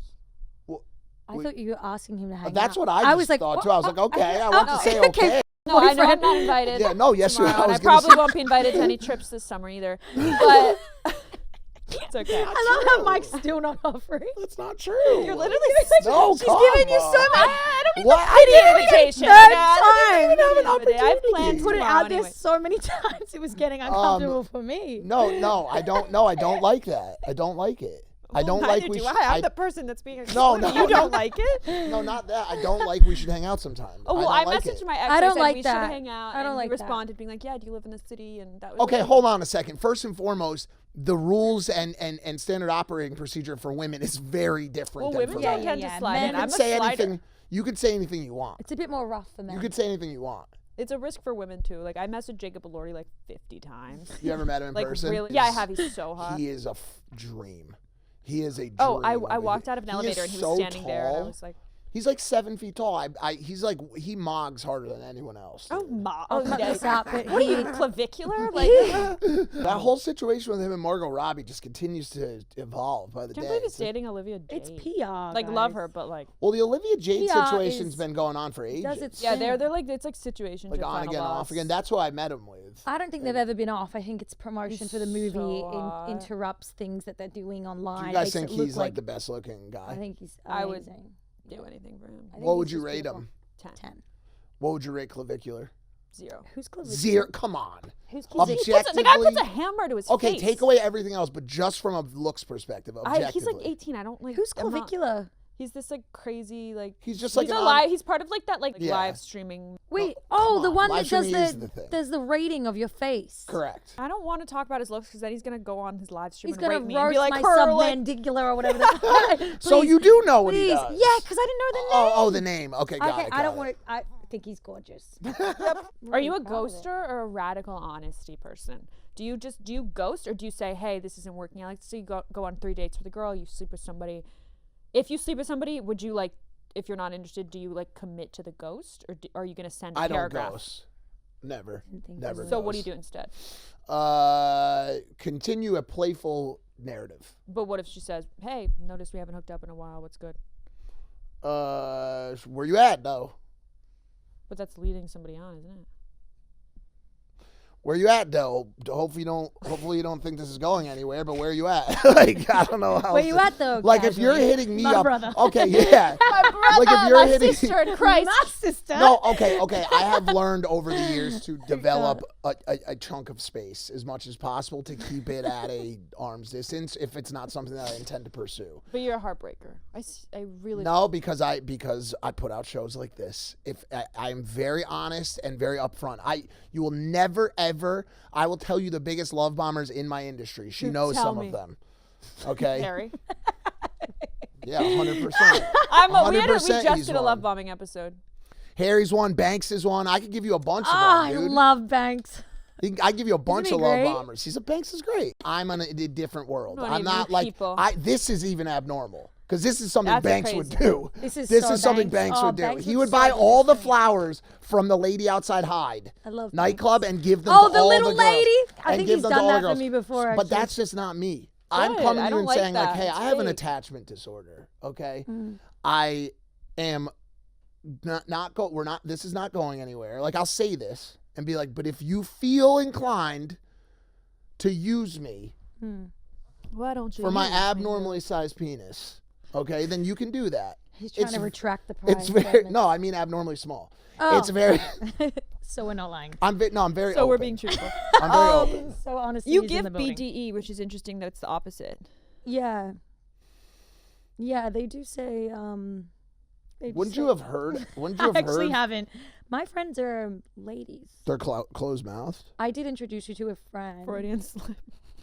I thought you were asking him to hang out. That's what I was thought too. I was like, okay, I want to say okay. No, I know I'm not invited. Yeah, no, yes, you are. I probably won't be invited to any trips this summer either. But it's okay. I love how Mike's still not offering. That's not true. You're literally no, she's giving you so much. I don't What? need the invitation. I didn't have an opportunity. I've planned Put it out there so many times. It was getting uncomfortable for me. No, I don't. No, I don't like that. I don't like it. I don't like we should. I'm the person that's being No, you don't like it? No, not that. I don't like we should hang out sometime. Oh, well, I messaged my ex. I don't said like we that. should hang out. I don't like he responded being like, "Yeah, do you live in the city?" And that was okay. Hold on a second. First and foremost, the rules and standard operating procedure for women is very different. Well, than women for don't men. tend to slide in. I'm a say slider. anything. You can say anything you want. It's a bit more rough for men. You could say anything you want. It's a risk for women too. Like I messaged Jacob Elordi like 50 times. You ever met him in person? Really? Yeah, I have. He's so hot. He is a dream. He is a dream. Oh, I walked out of an elevator and he was standing there and I was like, he's like 7 feet tall. He's like, he mogs harder than anyone else. "Oh, cut this out, but what are you, clavicular?" Like that whole situation with him and Margot Robbie just continues to evolve by the day. Can't believe he's dating Olivia Jade. It's PR. Like love her, but like. Well, the Olivia Jade PR situation's been going on for ages. Does its Yeah, thing. they're like it's like situation like on again, off again. That's who I met him with. I don't think they've ever been off. I think it's promotion for the movie. So Interrupts things that they're doing online. Do you guys makes think it look he's like the best looking guy? I think he's amazing. I would do anything for him. What would you rate him? 10. What would you rate Clavicular? 0. Who's Clavicular? 0. Come on. Who's Objectively, the guy puts a hammer to his face. Okay, take away everything else, but just from a looks perspective, objectively. He's like 18. I don't like. Who's Clavicular? He's this like crazy like. He's just like He's part of like that like live streaming. Wait, the one that does the there's the rating of your face. Correct. I don't want to talk about his looks because then he's gonna go on his live stream He's and gonna rate me roast and be like, my submandibular or whatever. So you do know what he does. Yeah, because I didn't know the name. Oh, the name. Okay, got it. I don't want to. think he's gorgeous. Are you a ghoster or a radical honesty person? Do you ghost, or do you say, hey, this isn't working out? Like, so you go on 3 dates with a girl, you sleep with somebody. If you sleep with somebody, would you like, if you're not interested, do you like commit to the ghost, or are you going to send a paragraph? I don't ghost. Never. Never. So what do you do instead? Continue a playful narrative. But what if she says, hey, notice we haven't hooked up in a while, what's good? Where you at though? But that's leading somebody on, isn't it? Where you at though? Hopefully you don't think this is going anywhere, but where are you at? Like, I don't know how. Where you at though? Like, if you're hitting me up. Brother. Okay, yeah. My brother, like if you're my hitting sister in Christ. My sister. No, okay. I have learned over the years to develop a chunk of space as much as possible to keep it at a arm's distance if it's not something that I intend to pursue. But you're a heartbreaker. I really. No, because I put out shows like this. If I'm very honest and very upfront, you will never ever. I will tell you the biggest love bombers in my industry. She knows some of them. Okay. Harry. Yeah, 100%. We just did a love bombing episode. Harry's one. Banks is one. I could give you a bunch of them, I dude. love Banks. I give you a bunch Isn't of he love great? bombers. Banks is great. I'm in a different world. Not I'm even not like people. this is even abnormal because this is something That's Banks would crazy. do. This is so something Banks. Banks would do. Banks He would would buy so all the different. flowers from the lady outside Hyde I love nightclub and give them Oh, to the all little the girls. lady? I And think give he's them to done all the that for girls. me before, But actually. that's just not me. I'm Good. coming I to you don't and like saying like, that. hey, It's I have an fake. attachment disorder. Okay, Mm. I am this is not going anywhere. Like, I'll say this and be like, but if you feel inclined to use me Why don't you? for my use me? abnormally sized penis, okay, then you can do that. He's trying It's- to retract the prize. It's very no, I mean abnormally small. Oh. It's very. So we're not lying. I'm very So we're open. being truthful. I'm very open. So honestly, You he's in give the building. BDE, which is interesting that it's the opposite. Yeah. Yeah, they do say. Wouldn't you have heard? Wouldn't you I have actually heard? haven't. My friends are ladies. They're closed mouthed. I did introduce you to a friend Freudian slip.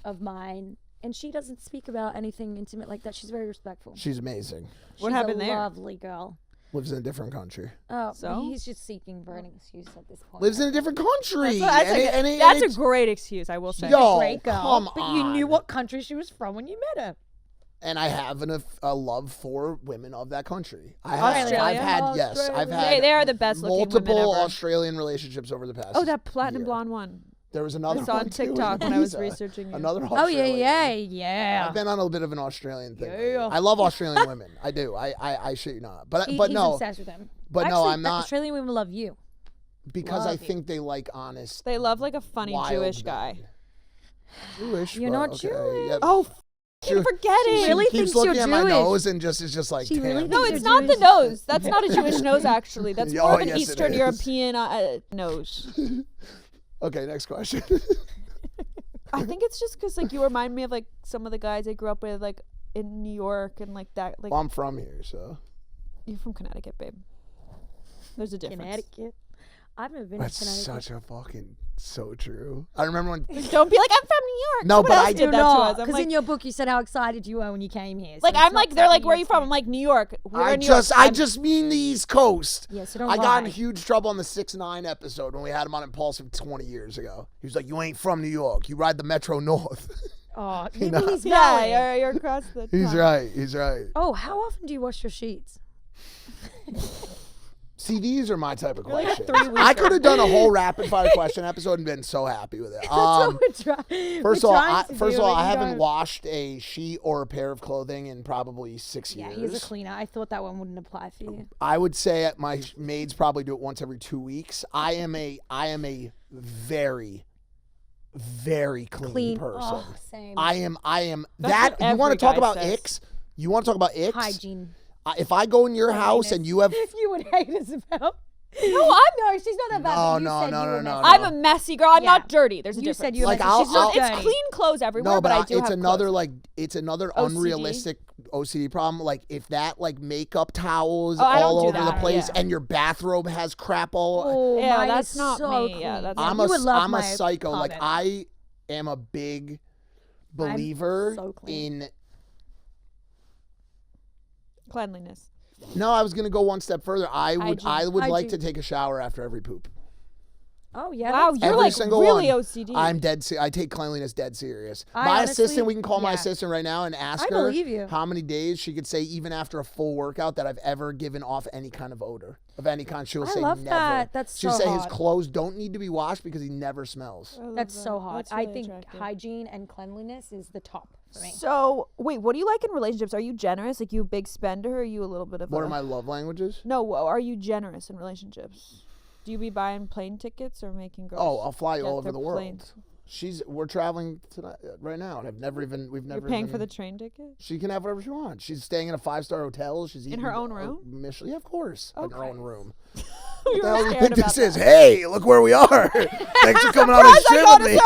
of mine, and she doesn't speak about anything intimate like that. She's very respectful. She's amazing. What She's happened a there? lovely girl. Lives in a different country. Oh, So? he's just seeking for an excuse at this point. Lives in a different country. That's a great excuse, I will say. Yo, great girl, come but you knew on. what country she was from when you met her. And I have a love for women of that country. Australia? I've had They are the best looking women multiple ever. Australian relationships over the past. Oh, that platinum year. blonde one. There was another I saw one on too in TikTok when I was Ibiza. researching you. Another Oh Australian. yeah. I've been on a bit of an Australian thing. lately. Yeah. I love Australian women. I do. I shit you not. But He's no. obsessed with them. But Actually, no, I'm not. Australian women love you. Because I love you. think they like honest. They love like a funny wild Jewish men. guy. Jewish. You're but not okay. Jewish. Yeah. Oh, keep forgetting. She really keeps thinks looking you're at my Jewish. nose and just is just like, She really damn. No, You're it's not the Jewish. nose. That's not a Jewish nose, actually. That's Yeah, more oh, of an yes, it Eastern is. European nose. Okay, next question. I think it's just because like you remind me of like some of the guys I grew up with, like in New York and like that. Like Well, I'm from here, so. you're from Connecticut, babe. There's a difference. Connecticut. I've never been That's to Connecticut. such a fucking so true. I remember when. Don't be like I'm from New York. No, Someone but else I did that to us. I'm Because like, in your book you said how excited you were when you came here. So like it's I'm not like they're like exactly where are you your from? I'm experience. like New York. We're I in New York. just mean the East Coast. Yeah, so don't I got in lie. huge trouble on the 6ix9ine episode when we had him on Impulsive 20 years ago. He was like, "You ain't from New York. You ride the Metro North." Oh, You maybe know? he's Yeah, valid. you're across the. He's pond. right. He's right. Oh, how often do you wash your sheets? See, these are my type of like questions. 3 weeks I could have done a whole rapid fire question episode and been so happy with it. That's what we're First of all, I haven't haven't washed a sheet or a pair of clothing in probably 6 Yeah, years. he's a cleaner. I thought that one wouldn't apply for you. I would say my maids probably do it once every 2 weeks. I am a very, very clean person. Oh, same. I am That's that. what You want every to talk guy about says. icks? You want to talk about icks? Hygiene. If I go in your house and you have You would hate us about. No, she's not that bad. but you No, said no, you no, were no, messy. I'm a messy girl. I'm Yeah. not dirty. There's a You difference. said you were Like, messy. I'll- She's not it's dirty. clean clothes everywhere, no, but I but do it's have another clothes. like it's another OCD? unrealistic OCD problem. Like if that like makeup towels Oh, I don't all do over the that, place yeah. and your bathrobe has crap all. Oh, Yeah, mine that's is not so me. Yeah, clean. that's- I'm You would love a my psycho. Like comment. I am a big believer so clean. in Cleanliness. No, I was gonna go one step further. I would like Hygiene. to take a shower after every poop. Oh yeah. Wow, that's you're Every like single really one. OCD. I'm dead. I take cleanliness dead serious. I My honestly- assistant, we can call my yeah. assistant right now and ask I her believe you. how many days she could say, even after a full workout, that I've ever given off any kind of odor of any kind. She will I say love never. that. That's She'll so say his hot. clothes don't need to be washed because he never smells. That's so hot. That's I really think attractive. hygiene and cleanliness is the top for me. So wait, what do you like in relationships? Are you generous? Like you a big spender? Or are you a little bit of What a... are my love languages? No, are you generous in relationships? Do you be buying plane tickets or making girls? Oh, I'll fly you get all over their the world. planes? We're traveling tonight, right now, and we've never. You're paying even- for the train ticket? She can have whatever she wants. She's staying in a 5-star hotel. She's eating her own room? Michelin, yeah, of course, in her own room. You What the were hell do you scared think about this is? that. Hey, look where we are. Thanks for coming on this trip with me.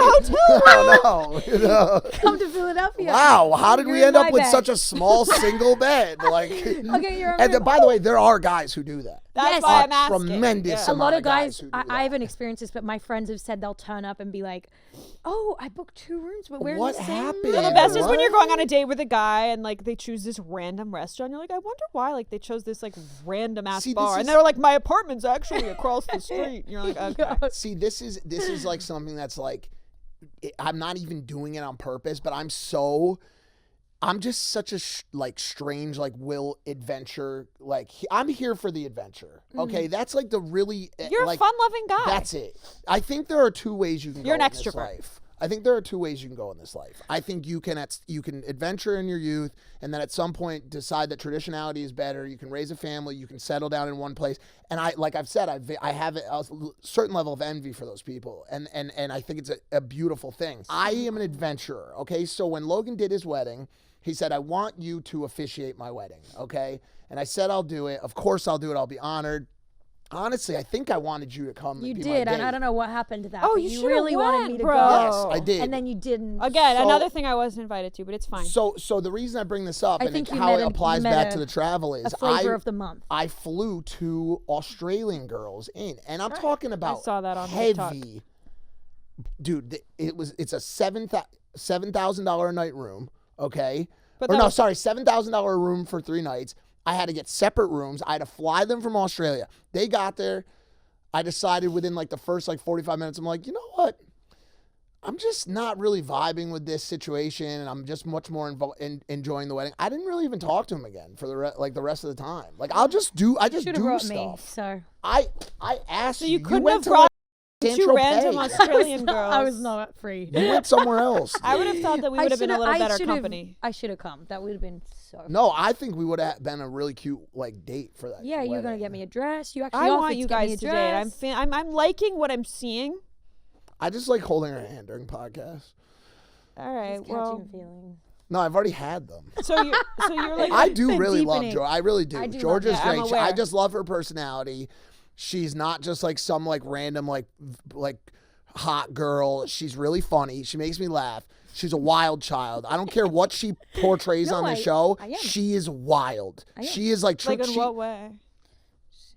Oh, no. Come to Philadelphia. Wow, how did You're we in end up my with bed. such a small single bed? Like, Okay, you're and by the way, there are guys who do that. That's Yes. why A I'm asking. tremendous A amount lot of guys, who do I that. haven't experienced this, but my friends have said they'll turn up and be like, "Oh, I booked 2 rooms, but we're What in the same happened? room." So the best is when What? you're going on a date with a guy and like they choose this random restaurant. You're like, I wonder why like they chose this like random ass See, this bar, is- and they're like, my apartment's actually across the street. And you're like, okay. See, this is like something that's like, I'm not even doing it on purpose, but I'm just such a strange will adventure. Like I'm here for the adventure. Okay, that's like the really You're like, a fun-loving guy. That's it. I think there are 2 ways you can You're go an in this extrovert. life. I think there are 2 ways you can go in this life. I think you can adventure in your youth, and then at some point decide that traditionality is better. You can raise a family. You can settle down in one place. And like I've said, I have a certain level of envy for those people, and I think it's a beautiful thing. I am an adventurer. Okay, so when Logan did his wedding, he said, I want you to officiate my wedding, okay? And I said, I'll do it. Of course I'll do it. I'll be honored. Honestly, I think I wanted you to come You and be did, my and I date. don't know what happened to that. Oh, but you you should've really wanted went, me to bro. go. Yes, I did. And then you didn't. Again, So- another thing I wasn't invited to, but it's fine. So the reason I bring this up I and think you how met it a- applies you met back a- to the travel is a flavor of the month. I flew 2 Australian girls in, and I'm talking about saw that on heavy. Dude, it's a $7,000 a night room, okay? But Or that no, was- sorry, $7,000 room for 3 nights. I had to get separate rooms. I had to fly them from Australia. They got there. I decided within the first 45 minutes, I'm like, you know what? I'm just not really vibing with this situation, and I'm just much more enjoying the wedding. I didn't really even talk to him again for the rest of the time. Like I just Should have do brought me. stuff. So I asked So you you. couldn't went have to brought San 2 random Tropez. Australian girls. I was not free. You went somewhere else. I would have thought that we would have been a little better company. I should have come. That would have been so. No, I think we would have been a really cute date for that. Yeah, you're gonna wedding. get me a dress. You actually I offered want to you get me guys a to date. dress. I'm liking what I'm seeing. I just like holding her hand during podcasts. All right, It's well, catching feelings. No, I've already had them. so you're like I do been really love deepening. Georgia. I really do. I do love Georgia's her. Yeah, I'm great. I aware. just love her personality. She's not just some random hot girl. She's really funny. She makes me laugh. She's a wild child. I don't care what she portrays No, on the I show. am. She is wild. I am. She is like in what way?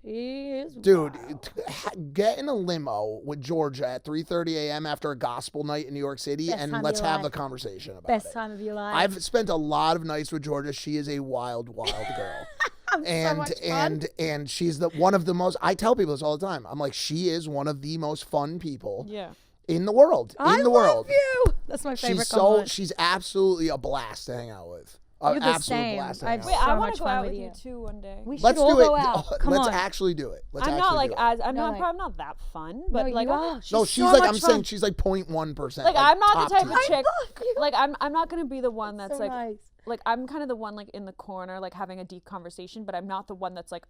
She is Dude, wild. get in a limo with Georgia at 3:30 a.m. after a gospel night in New York City, Best and time of let's your have the life. conversation about Best it. time of your life. I've spent a lot of nights with Georgia. She is a wild, wild girl. so much fun. and she's one of the most. I tell people this all the time. I'm like, she is one of the most fun people Yeah. in the world. I in the love world, you. That's my favorite she's compliment. she's absolutely a blast to hang out with. You're the Absolute same. blast to I've hang Wait, out with. I So want much to go fun out with with you. you too one day. We should Let's all do it. go out. Come Let's on. actually do it. Let's I'm actually not like do it. as I'm No, not like- probably not that fun, No, but like you I'm- are. No, She's she's so like much I'm fun. saying she's like 0.1%. like I'm not the top type of tier. chick. Like I'm not gonna be the one that's So like nice. like I'm kind of the one like in the corner like having a deep conversation, but I'm not the one that's like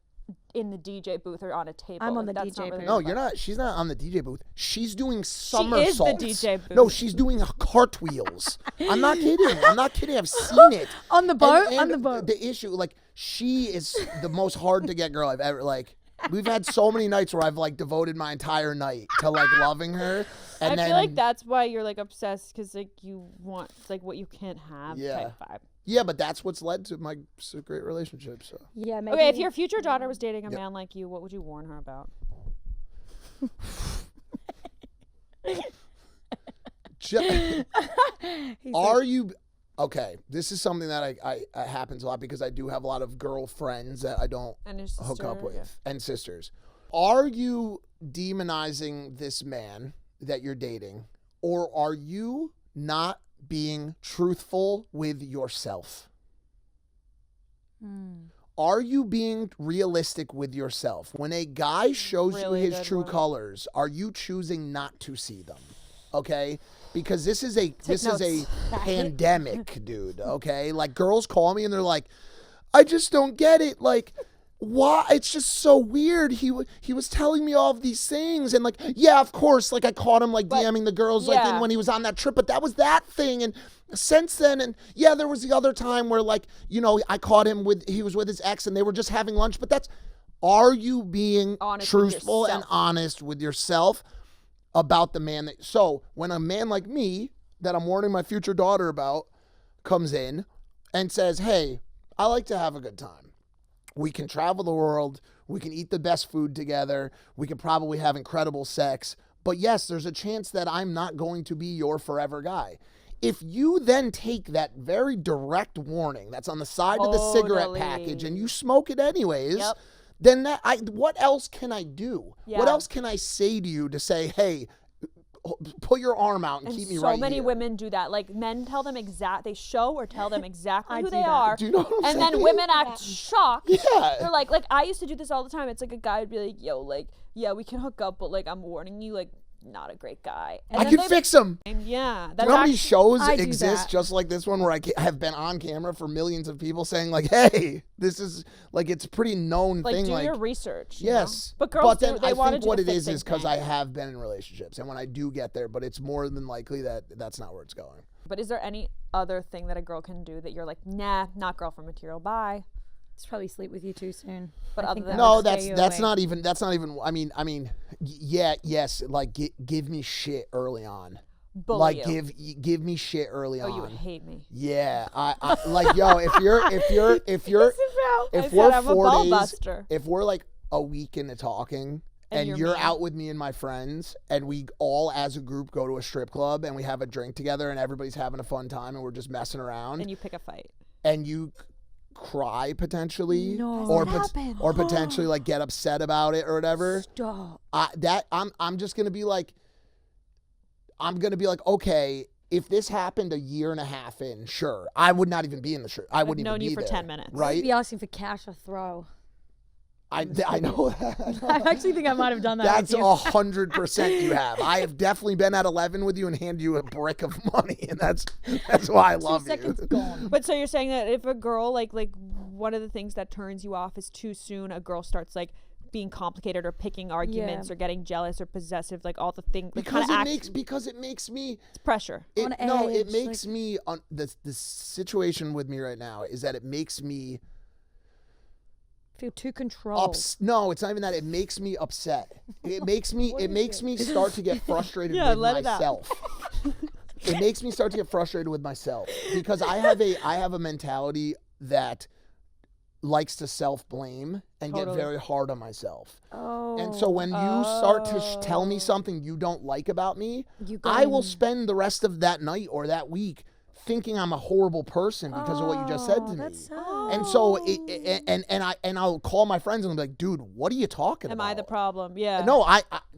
in the DJ booth or on a table. I'm on Like, the that's DJ not really booth. No, my you're vibe. not. She's not on the DJ booth. She's doing is the somersaults. DJ booth. No, she's doing cartwheels. I'm not kidding. I'm not kidding. I've seen it. On the boat? And On the boat. The issue, she is the most hard to get girl I've ever We've had so many nights where I've devoted my entire night to loving her, and I then feel like that's why you're like obsessed because like you want like what you can't have Yeah. type vibe. yeah, but that's what's led to my great relationship. So Yeah, maybe. Okay, if your future daughter was dating a man like you, what would you warn her about? Are you? Okay, this is something that I happens a lot because I do have a lot of girlfriends that I don't hook up with and sisters. Are you demonizing this man that you're dating, or are you not being truthful with yourself? Are you being realistic with yourself? When a guy shows you his true colors, are you choosing not to see them? Okay? Because this is a pandemic, dude, okay? Like, girls call me and they're like, I just don't get it. Like, why? It's just so weird. He was telling me all of these things, and like, yeah, of course, like I caught him like DMing the girls like when he was on that trip, but that was that thing. And since then, and yeah, there was the other time where like, you know, I caught him he was with his ex and they were just having lunch. But are you being truthful and honest with yourself about the man so when a man like me that I'm warning my future daughter about comes in and says, hey, I like to have a good time. We can travel the world. We can eat the best food together. We can probably have incredible sex. But yes, there's a chance that I'm not going to be your forever guy. If you then take that very direct warning that's on the side of the cigarette package and you smoke it anyways, then what else can I do? Yeah. What else can I say to you to say, hey, put your arm out and keep me right here? So many women do that. Like, men tell them they show or tell them exactly who they are. Do you know what I'm saying? Then women act shocked. Yeah. They're like I used to do this all the time. It's like a guy would be like, yo, like, yeah, we can hook up, but like, I'm warning you, like, not a great guy. And I can fix him. Yeah. Do you know how many shows exist just like this one where I have been on camera for millions of people saying like, hey, this is like, it's a pretty known thing. Do your research. Yes. But girls then they I think what it is because I have been in relationships, and when I do get there, but it's more than likely that that's not where it's going. But is there any other thing that a girl can do that you're like, nah, not girlfriend material, bye? It's probably sleep with you too soon. But other than that's not even. I mean, yes. Like, give me shit early on. Bully like, you. give me shit early on. Oh, you would hate me. Yeah, I like, yo. If we're 4 days, if we're like a week into talking, and you're out with me and my friends, and we all as a group go to a strip club and we have a drink together and everybody's having a fun time and we're just messing around, and you pick a fight, and you cry potentially, or potentially like get upset about it or whatever. Stop. I'm just gonna be like, okay, if this happened a year and a half in, sure, I would not even be in the shirt. I wouldn't even be there. Known you for 10 minutes. Right? I'd be asking for cash or throw. I know that. I actually think I might have done that. That's 100% you have. I have definitely been at 11 with you and hand you a brick of money, and that's why I love 2 seconds you. Gone. But so you're saying that if a girl like one of the things that turns you off is too soon a girl starts like being complicated or picking arguments or getting jealous or possessive, like all the things because it makes me it's pressure. It makes me on the situation with me right now is that it makes me feel too controlled. No, it's not even that. It makes me upset. It makes me start to get frustrated with myself. It makes me start to get frustrated with myself because I have a mentality that likes to self-blame and get very hard on myself. And so when you start to tell me something you don't like about me, I will spend the rest of that night or that week thinking I'm a horrible person because of what you just said to me. And so I'll call my friends and I'll be like, dude, what are you talking about? Am I the problem? Yeah. No,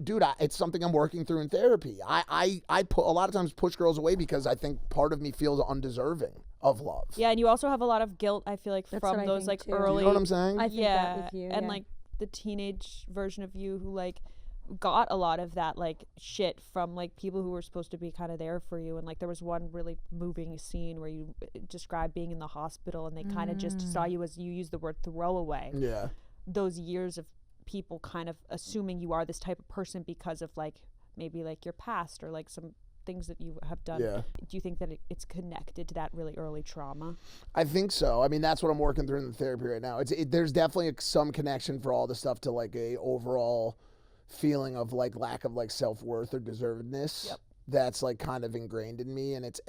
dude, it's something I'm working through in therapy. I put a lot of times push girls away because I think part of me feels undeserving of love. Yeah, and you also have a lot of guilt, I feel like, from those like early. You know what I'm saying? I think that with you. And like the teenage version of you who like got a lot of that like shit from like people who were supposed to be kind of there for you. And like there was one really moving scene where you described being in the hospital and they kind of just saw you as, you used the word throwaway. Yeah. Those years of people kind of assuming you are this type of person because of like maybe like your past or like some things that you have done. Yeah. Do you think that it's connected to that really early trauma? I think so. I mean, that's what I'm working through in the therapy right now. There's definitely some connection for all the stuff to like a overall feeling of like lack of like self-worth or deservedness. Yep. That's like kind of ingrained in me, and it's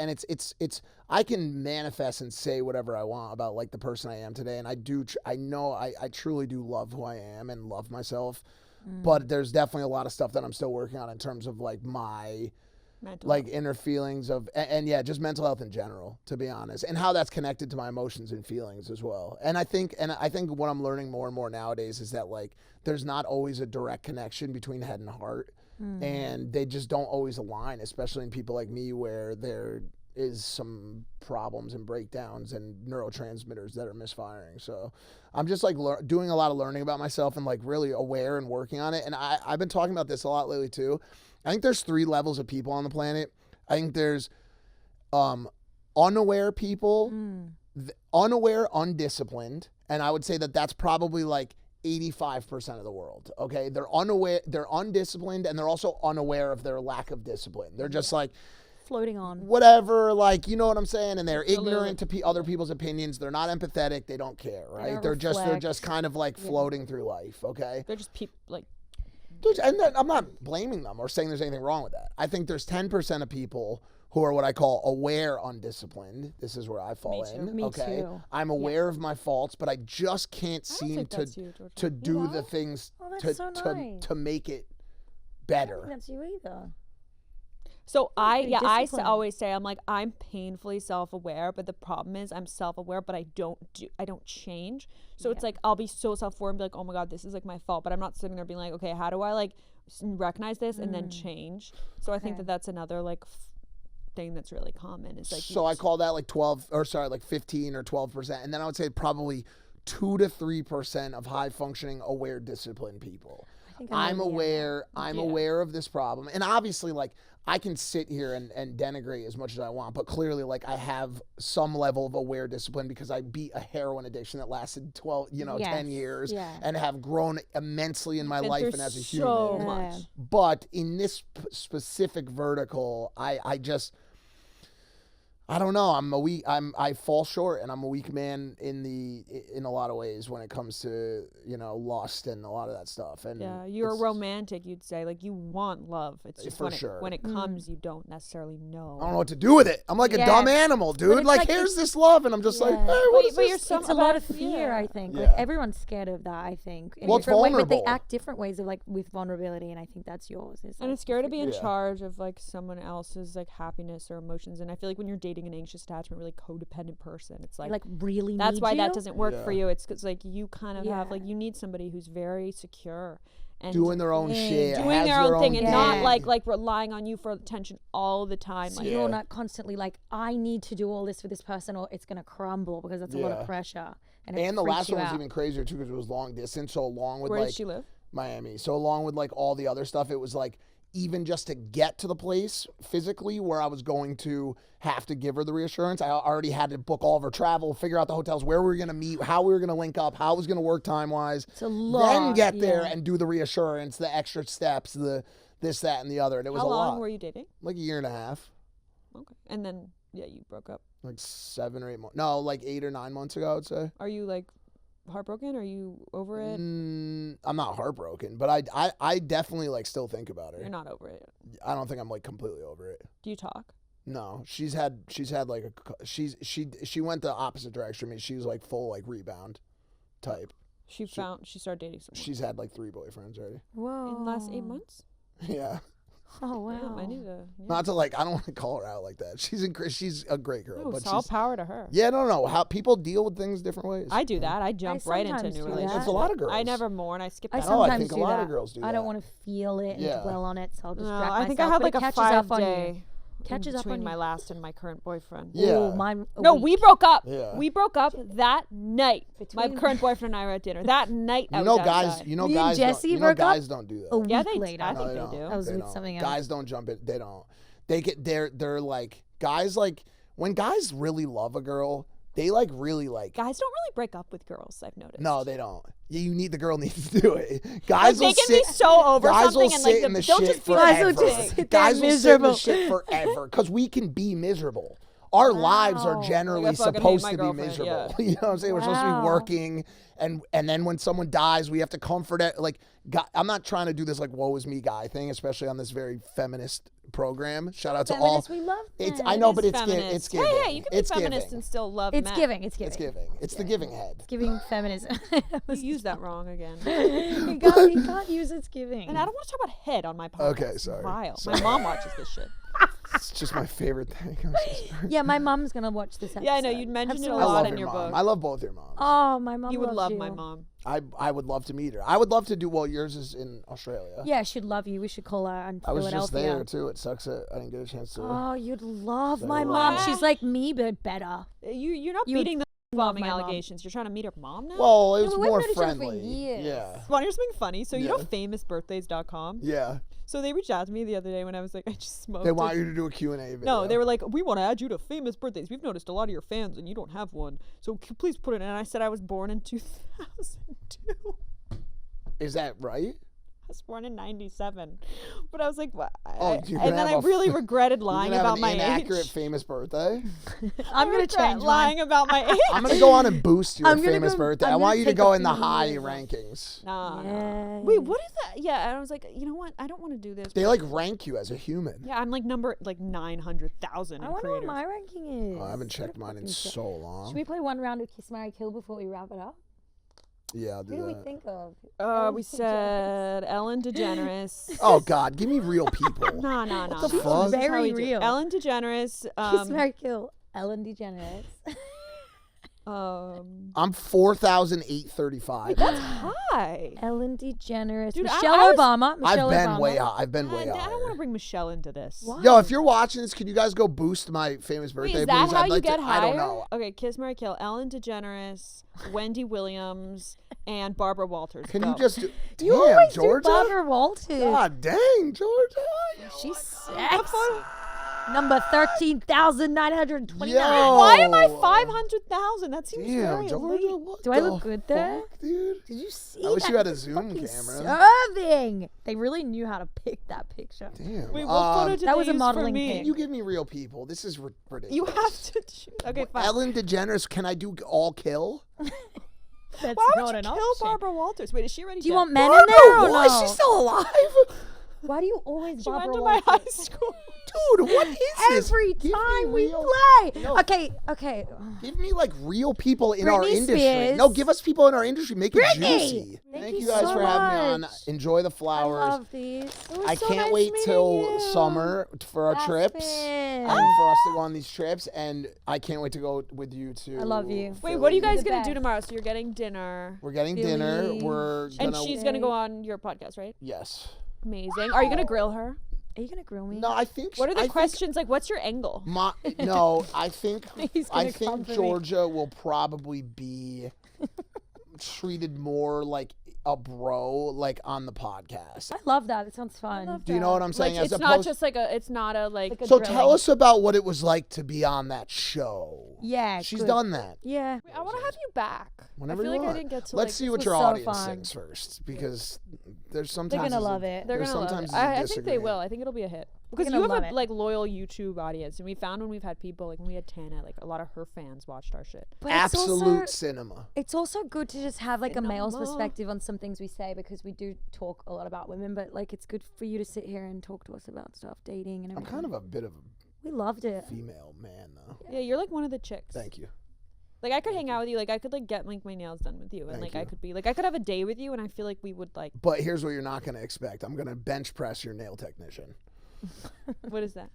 I can manifest and say whatever I want about like the person I am today, and I truly do love who I am and love myself, but there's definitely a lot of stuff that I'm still working on in terms of like my inner feelings of, and yeah, just mental health in general, to be honest, and how that's connected to my emotions and feelings as well. And I think what I'm learning more and more nowadays is that like there's not always a direct connection between head and heart, and they just don't always align, especially in people like me where there is some problems and breakdowns and neurotransmitters that are misfiring. So I'm just like doing a lot of learning about myself and like really aware and working on it. And I've been talking about this a lot lately too. I think there's 3 levels of people on the planet. I think there's unaware people, unaware, undisciplined, and I would say that that's probably like 85% of the world. Okay, they're unaware, they're undisciplined, and they're also unaware of their lack of discipline. They're just like floating on whatever, like, you know what I'm saying, and they're ignorant to other people's opinions. They're not empathetic. They don't care, right? They're just kind of like floating through life. Okay, they're just people like. And I'm not blaming them or saying there's anything wrong with that. I think there's 10% of people who are what I call aware undisciplined. This is where I fall in. Me okay, too. I'm aware of my faults, but I just can't seem to do the things to make it better. I don't think that's you either. So I always say I'm painfully self-aware, but the problem is I'm self-aware, but I don't change. So it's like I'll be so self-aware and be like, oh my God, this is like my fault, but I'm not sitting there being like, okay, how do I like recognize this and then change? So I think that's another like thing that's really common is like. So I call that like 15 or 12%, and then I would say probably 2 to 3% of high functioning, aware, disciplined people. I'm aware of this problem, and obviously like I can sit here and denigrate as much as I want, but clearly like I have some level of aware discipline because I beat a heroin addiction that lasted 10 years and have grown immensely in my life and as a human. So much. But in this specific vertical, I don't know. I fall short, and I'm a weak man in a lot of ways when it comes to lust and a lot of that stuff. And you're romantic. You'd say like you want love. It's just when it comes, you don't necessarily know. I don't know what to do with it. I'm like a dumb animal, dude. Like here's this love, and I'm just like, hey, what is this? It's a lot of fear. I think like everyone's scared of that. I think in it's vulnerable. Way, but they act different ways of like with vulnerability, and I think that's yours. And it's scary to be in charge of like someone else's like happiness or emotions. And I feel like when you're dating an anxious attachment, really codependent person, it's like really that's why that doesn't work for you. It's because like you kind of have like you need somebody who's very secure and doing their own shit, doing their own thing, and not like relying on you for attention all the time. So you're not constantly like, I need to do all this for this person or it's gonna crumble, because that's a lot of pressure. And the last one was even crazier too, because it was long distance. So along with where did she live? Miami. So along with like all the other stuff, it was like even just to get to the place physically where I was going to have to give her the reassurance, I already had to book all of her travel, figure out the hotels, where we were going to meet, how we were going to link up, how it was going to work time-wise. It's a lot. Then get there and do the reassurance, the extra steps, the this, that, and the other. And it was a lot. How long were you dating? Like a year and a half. Okay. And then, you broke up? Like 7 or 8 months. No, like 8 or 9 months ago, I would say. Are you like heartbroken? Are you over it? I'm not heartbroken, but I definitely like still think about her. You're not over it. I don't think I'm like completely over it. Do you talk? No, she's had like she went the opposite direction from me. She was like full like rebound type. She started dating someone. She's had like 3 boyfriends already. Whoa. In the last 8 months? Yeah. Oh wow. I need to. Yeah. Not to like, I don't want to call her out like that. She's a great girl. No, but all power to her. Yeah, no. How people deal with things different ways. I do that. I jump right into new relationships. It's a lot of girls. I never mourn. I skip that. I think a lot of girls do that. I don't want to feel it and dwell on it, so I'll just drag myself. I think I had like a 5-day. Catches up between on my last and my current boyfriend. Yeah. Ooh, we broke up. Yeah. We broke up that night. My current boyfriend and I were at dinner. That night guys don't do that. A week later. I think they do. I was with something else. Guys don't jump in. They don't. They're like, guys like, when guys really love a girl, they like really like. Guys don't really break up with girls, I've noticed. No, they don't. The girl needs to do it. Guys they can be so over something and like in the they'll shit just feel forever. Guys will sit in the shit forever because we can be miserable. Our lives are generally supposed to be miserable. Yeah. You know what I'm saying? We're supposed to be working, and then when someone dies, we have to comfort it. Like, I'm not trying to do this like woe is me guy thing, especially on this very feminist program. Shout out to all. We love men. I know, but it's giving. Yeah, you can be feminist and still love men. It's giving. It's the giving head. It's giving feminism. You used that wrong again. You can't use it's giving. And I don't want to talk about head on my podcast. Okay, sorry. My mom watches this shit. It's just my favorite thing. I'm so sorry. Yeah, my mom's gonna watch this episode. Yeah, I know you'd mentioned it a I lot love in your your mom. book. I love both your moms. Oh, my mom. You would loves love my mom. I would love to meet her. I would love to do. Well, yours is in Australia. Yeah, she'd love you. We should call her in I was Philadelphia. just there too. It sucks that I didn't get a chance to. Oh, you'd love my Say mom. what? She's like me, but better. You're not You would beating the love bombing my mom. allegations. You're trying to meet her mom now? Well, it was we've more known each other for friendly. years. Yeah. Want to hear something funny? So you know Yeah. famousbirthdays.com? Yeah. So they reached out to me the other day when I was like, I just smoked. They want you to do a Q&A video. No, they were like, we want to add you to famous birthdays. We've noticed a lot of your fans and you don't have one. So please put it in. And I said I was born in 2002. Is that right? I was born in 97. But I was like, what? Oh, you're gonna and then I have a really f- regretted You're lying gonna have about an my inaccurate age. famous birthday. I'm gonna change mine. lying about my age. I'm gonna go on and boost your I'm gonna famous go- birthday. I'm I gonna want you to take go a in the few high years off. rankings. Nah. Yeah. Wait, what is that? Yeah, and I was like, you know what? I don't want to do this. They like rank you as a human. Yeah, I'm like number 900,000 I in wonder what creators. my ranking is. Oh, I haven't checked mine in so long. Should we play one round of Kiss, Marry, Kill before we wrap it up? Yeah, I'll do Who do we that. think of? We said Ellen DeGeneres. Oh God, give me real people. No. the This is fuck? how Very we do it. real. Ellen DeGeneres. Kiss, Marry, Kill. Ellen DeGeneres. I'm 4,835. That's high. Ellen DeGeneres. Dude, Michelle I was- Obama. I've Michelle been Obama. way high. I've been way I don't want higher. to bring Michelle into this. Why? Yo, if you're watching this, can you guys go boost my famous Wait, birthday, is that please? how I'd you like get to. higher? I don't know. Okay, Kiss, Marry, Kill. Ellen DeGeneres, Wendy Williams, and Barbara Walters. Can Go. you just do? You Damn, always Georgia. do Barbara Walters. God dang, Georgia. She's sexy. Number 13,929. Yo. Why am I 500,000? That seems Damn, very Georgia. elite. What Do I the look good there? fuck, dude? Did you see I wish you that? had a Zoom Fucking camera. Serving. They really knew how to pick that picture. Damn. Wait, what photo did that they was a use modeling for me? pic. You give me real people. This is ridiculous. You have to choose. Okay, fine. Ellen DeGeneres, can I do all kill? That's Why not would you an kill option. Barbara Walters? Wait, is she already Do you dead? want men in there or Why is no? she still alive? Why do you always She went Barbara to my high Walters? school. Dude, what is this? Every Give me time we real- play. No. Okay. Give me like real people in our Britney industry. Spears. No, give us people in our industry. Make it Britney. juicy. Thank you you guys so for having me on. much. Enjoy the I flowers. love these. I so can't nice wait meeting till you. summer for our trips Aspen. and for us to go on these trips. And I can't wait to go with you to. I love you. Wait, what are you Philly. guys the gonna do best. tomorrow? So you're getting dinner, We're getting dinner. Philly. We're and gonna. she's gonna go on your podcast, right? Yes. Amazing. Are you gonna grill her? Are you gonna grill me? No, I think. What are the I think questions? Like, what's your angle? No, I think. He's gonna I come think for me. Georgia will probably be treated more like a bro, like on the podcast. I love that. It sounds fun. Do you know what I'm saying? Like, As it's not opposed- just like a. It's not a like. Like a So drilling. tell us about what it was like to be on that show. Yeah. She's good. done that. Yeah. Wait, I want to have you back. Whenever I feel you like want. I didn't get to. Let's like, see this what was your so audience fun. thinks first, because there's sometimes They're gonna there's a- love it. They're there's gonna love sometimes it. there's a I think they disagreement. will. I think it'll be a hit because gonna you have love a it. like loyal YouTube audience, and we found when we've had people like when we had Tana, like a lot of her fans watched our shit. But it's Absolute also, cinema. it's also good to just have like a male's Cinema. perspective on some things we say because we do talk a lot about women, but like it's good for you to sit here and talk to us about stuff, dating and I'm everything. kind of a bit of We loved it. a female man, though. Yeah, you're like one of the chicks. Thank you. Like I could hang out with you. Like I could like get like my nails done with you, and Thank like I you. could be like I could have a day with you, and I feel like we would like. But here's what you're not going to expect. I'm going to bench press your nail technician. What is that?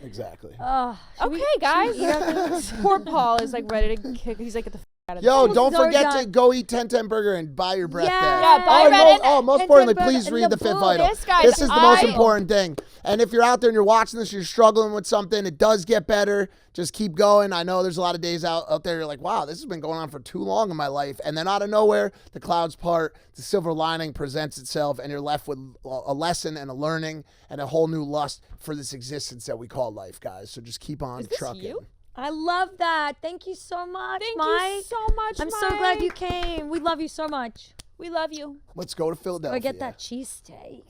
Exactly. Oh, Okay, guys. Poor Paul is like ready to kick. He's like, get the out of Yo, this. don't so forget done. to go eat 1010 Burger and buy your breath Yeah. there. Yeah, buy Oh, Reddit. most 1010 importantly, Burger please in read the the fifth book. vital. This, guys, This is the most I- important thing. And if you're out there and you're watching this, you're struggling with something, it does get better. Just keep going. I know there's a lot of days out there you're like, wow, this has been going on for too long in my life. And then out of nowhere, the clouds part, the silver lining presents itself, and you're left with a lesson and a learning and a whole new lust for this existence that we call life, guys. So just keep on Is this trucking. you? I love that. Thank you so much, Thank Mike. you so much. I'm so glad Mike. you came. We love you so much. We love you. Let's go to Philadelphia. I get that cheesesteak.